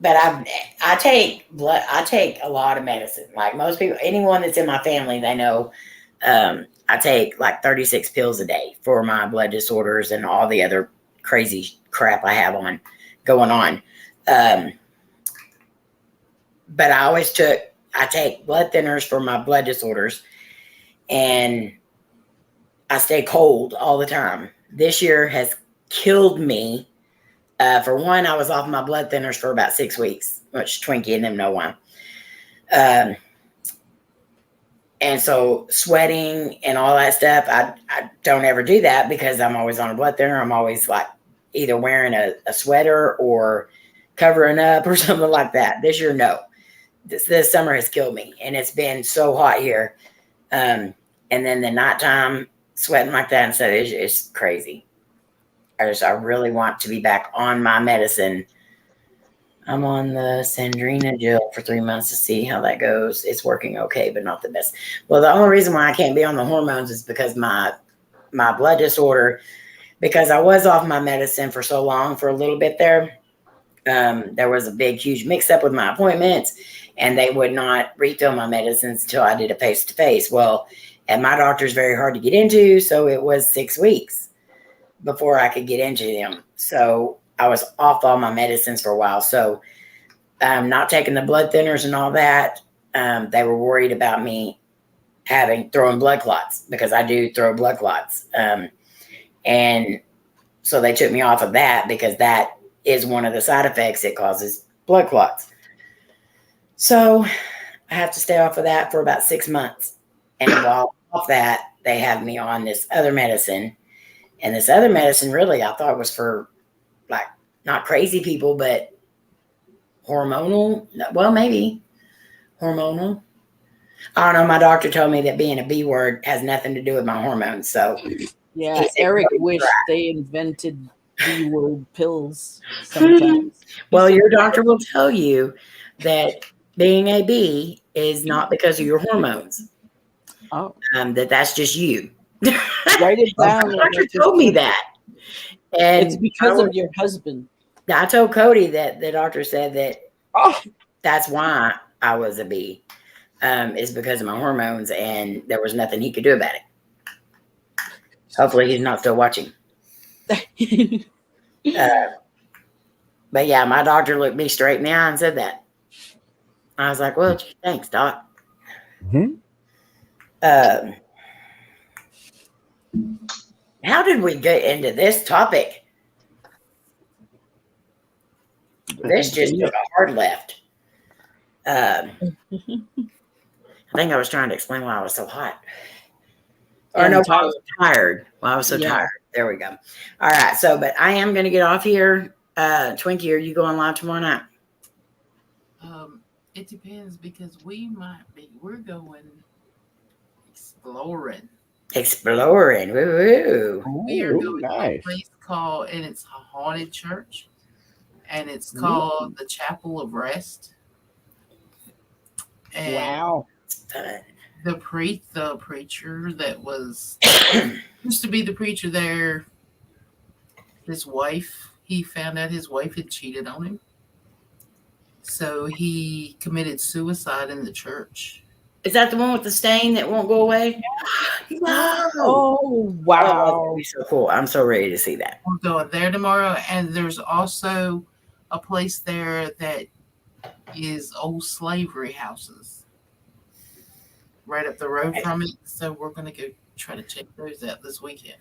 But I take blood. I take a lot of medicine. Like most people, anyone that's in my family, they know I take like 36 pills a day for my blood disorders and all the other crazy crap I have going on. But I take blood thinners for my blood disorders, and I stay cold all the time. This year has killed me. For one, I was off my blood thinners for about 6 weeks, which Twinkie and them know why. And so sweating and all that stuff, I don't ever do that because I'm always on a blood thinner. I'm always like either wearing a sweater or covering up or something like that. This year, no. This summer has killed me, and it's been so hot here. And then the nighttime sweating like that and stuff, it's crazy. I really want to be back on my medicine I'm on the Sandrina gel for 3 months to see how that goes. It's working okay, but not the best. Well, the only reason why I can't be on the hormones is because my blood disorder, because I was off my medicine for so long, for a little bit there. There was a big, huge mix up with my appointments, and they would not refill my medicines until I did a face-to-face. Well, and my doctor's very hard to get into, so it was 6 weeks before I could get into them. So I was off all my medicines for a while. So not taking the blood thinners and all that, they were worried about me throwing blood clots, because I do throw blood clots. And so they took me off of that, because that is one of the side effects. It causes blood clots. So I have to stay off of that for about 6 months. And while off that, they have me on this other medicine. And this other medicine, really, I thought was for, like, not crazy people, but hormonal. Well, maybe hormonal. I don't know. My doctor told me that being a B word has nothing to do with my hormones. So yeah, Eric wished they invented B word pills sometimes. Well, your doctor will tell you that being a B is not because of your hormones. Oh, that's just you. Write it down. My doctor told me that. And it's because of your husband. I told Cody that the doctor said that that's why I was a B, is because of my hormones, and there was nothing he could do about it. Hopefully he's not still watching. But yeah, my doctor looked me straight in the eye and said that. I was like, well, thanks, doc. Mm-hmm. How did we get into this topic? This just took a hard left. I think I was trying to explain why I was so hot. Or no, I was tired. Well, I was so tired. There we go. All right. So, but I am going to get off here. Twinkie, are you going live tomorrow night? It depends, because we're going exploring. Exploring. Woo-hoo. We are going to a place called, and it's a haunted church, and it's called the Chapel of Rest. And wow. The preacher that was used to be the preacher there, his wife, he found out his wife had cheated on him. So he committed suicide in the church. Is that the one with the stain that won't go away? No. Oh, wow. Oh, that'd be so cool. I'm so ready to see that. We're going there tomorrow. And there's also a place there that is old slavery houses right up the road from it. So we're going to go try to check those out this weekend.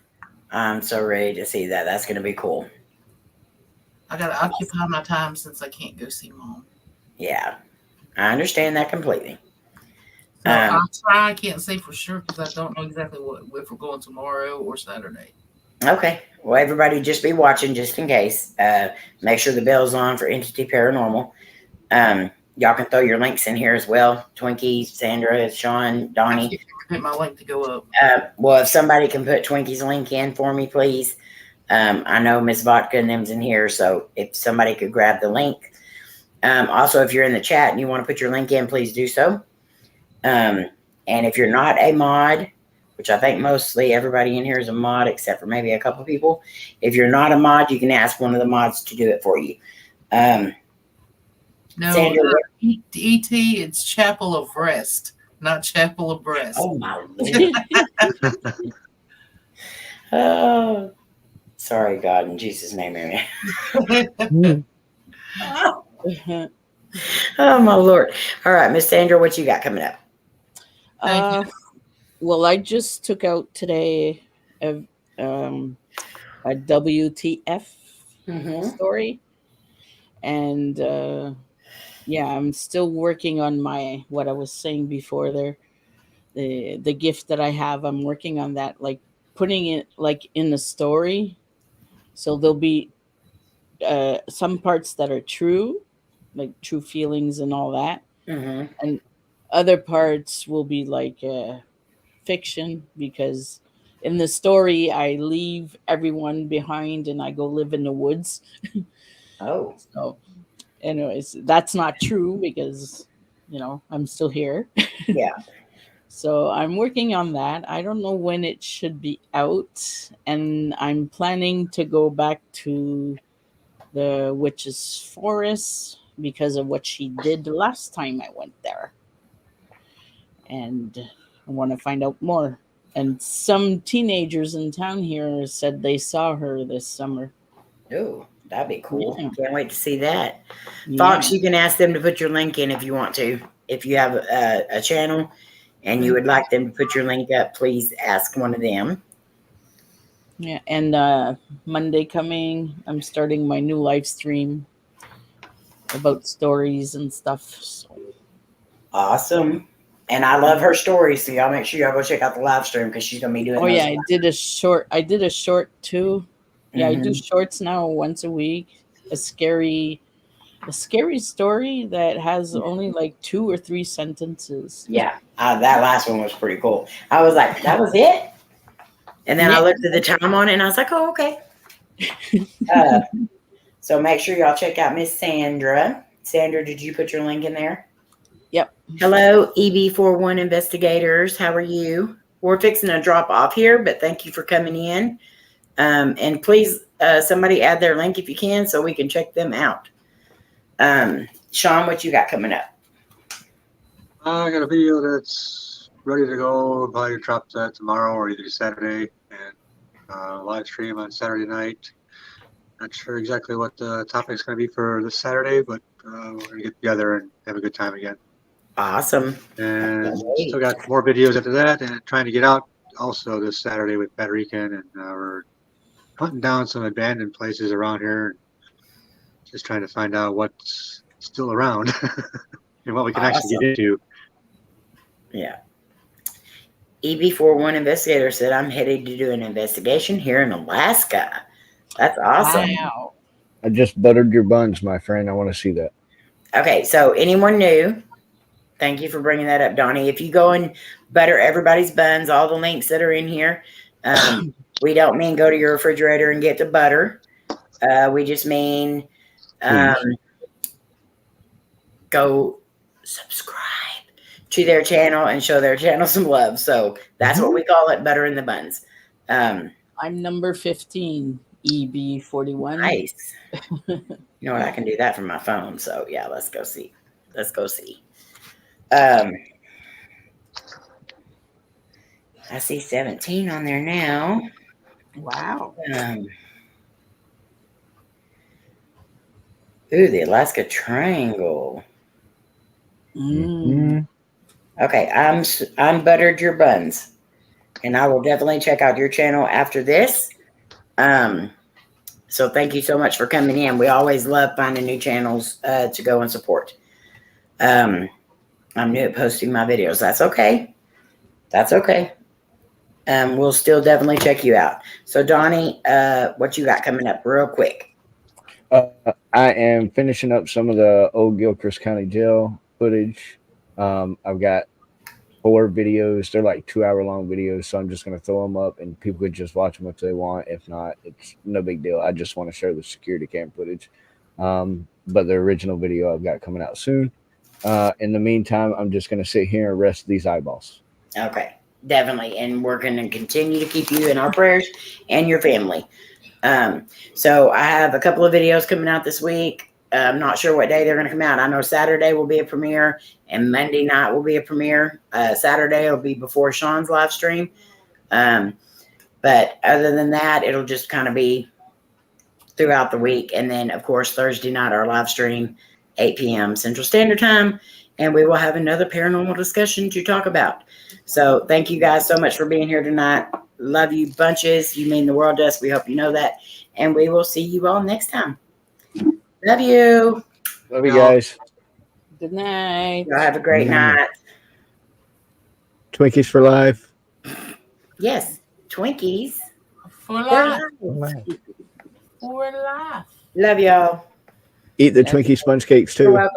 I'm so ready to see that. That's going to be cool. I got to occupy my time since I can't go see Mom. Yeah, I understand that completely. So I'll try. I can't say for sure because I don't know exactly if we're going tomorrow or Saturday. Okay. Well, everybody just be watching just in case. Make sure the bell's on for Entity Paranormal. Y'all can throw your links in here as well. Twinkie, Sandra, Sean, Donnie. I can't get my link to go up. Well, if somebody can put Twinkie's link in for me, please. I know Miss Vodka and them's in here, so if somebody could grab the link. Also, if you're in the chat and you want to put your link in, please do so. And if you're not a mod, which I think mostly everybody in here is a mod except for maybe a couple people. If you're not a mod, you can ask one of the mods to do it for you. No, Sandra, ET, it's Chapel of Rest, not Chapel of Breast. Oh, my Lord. Oh, sorry, God, in Jesus' name, amen. Oh, my Lord. All right, Miss Sandra, what you got coming up? Well, I just took out today a WTF story. And yeah, I'm still working on what I was saying before there. The gift that I have, I'm working on that, like putting it like in the story. So there'll be some parts that are true, like true feelings and all that. And other parts will be like fiction, because in the story I leave everyone behind and I go live in the woods. Oh. So anyways, that's not true because, I'm still here. Yeah. So I'm working on that. I don't know when it should be out. And I'm planning to go back to the witch's forest because of what she did the last time I went there. And I want to find out more. And some teenagers in town here said they saw her this summer. Oh, that'd be cool. Yeah. Can't wait to see that. Yeah. Fox, you can ask them to put your link in if you want to. If you have a channel and you would like them to put your link up, please ask one of them. Yeah, and Monday coming, I'm starting my new live stream about stories and stuff. So. Awesome. And I love her stories, so y'all make sure y'all go check out the live stream because she's gonna be doing. Oh yeah, I did a short too. Yeah, I do shorts now once a week. A scary story that has only like 2 or 3 sentences. Yeah, that last one was pretty cool. I was like, that was it. And then I looked at the time on it, and I was like, oh, okay. So make sure y'all check out Miss Sandra. Sandra, did you put your link in there? Yep. Hello, EB41 investigators. How are you? We're fixing to drop off here, but thank you for coming in. And please, somebody add their link if you can so we can check them out. Sean, what you got coming up? I got a video that's ready to go. I'll probably drop that tomorrow or either Saturday, and live stream on Saturday night. Not sure exactly what the topic is going to be for this Saturday, but we're going to get together and have a good time again. Awesome. And still got more videos after that, and trying to get out also this Saturday with Patrick, and we're hunting down some abandoned places around here, just trying to find out what's still around and what we can actually get into. Yeah. EB41 investigator said, I'm headed to do an investigation here in Alaska. That's awesome. Wow. I just buttered your buns, my friend. I want to see that. Okay, so anyone new, thank you for bringing that up, Donnie. If you go and butter everybody's buns, all the links that are in here, we don't mean go to your refrigerator and get the butter. We just mean go subscribe to their channel and show their channel some love. So that's what we call it, butter in the buns. I'm number 15, EB41. Nice. You know what? I can do that from my phone. So yeah, let's go see. I see 17 on there now. Wow. The Alaska Triangle. Okay, I'm buttered your buns, and I will definitely check out your channel after this. So thank you so much for coming in. We always love finding new channels to go and support. I'm new at posting my videos. That's okay. We'll still definitely check you out. So Donnie, what you got coming up real quick? I am finishing up some of the old Gilchrist County Jail footage. I've got 4 videos. They're like 2-hour-long videos, so I'm just going to throw them up, and people could just watch them if they want. If not, it's no big deal. I just want to share the security cam footage. But the original video I've got coming out soon. In the meantime, I'm just going to sit here and rest these eyeballs. Okay, definitely. And we're going to continue to keep you in our prayers and your family. So I have a couple of videos coming out this week. I'm not sure what day they're going to come out. I know Saturday will be a premiere and Monday night will be a premiere. Saturday will be before Sean's live stream. But other than that, it'll just kind of be throughout the week. And then, of course, Thursday night, our live stream, 8 p.m. Central Standard Time. And we will have another paranormal discussion to talk about. So thank you guys so much for being here tonight. Love you bunches. You mean the world to us. We hope you know that. And we will see you all next time. Love you. Love you guys. Good night. Y'all have a great night. Twinkies for life. Yes, Twinkies. For life. Love y'all. Eat the Twinkie sponge cakes too. You're welcome.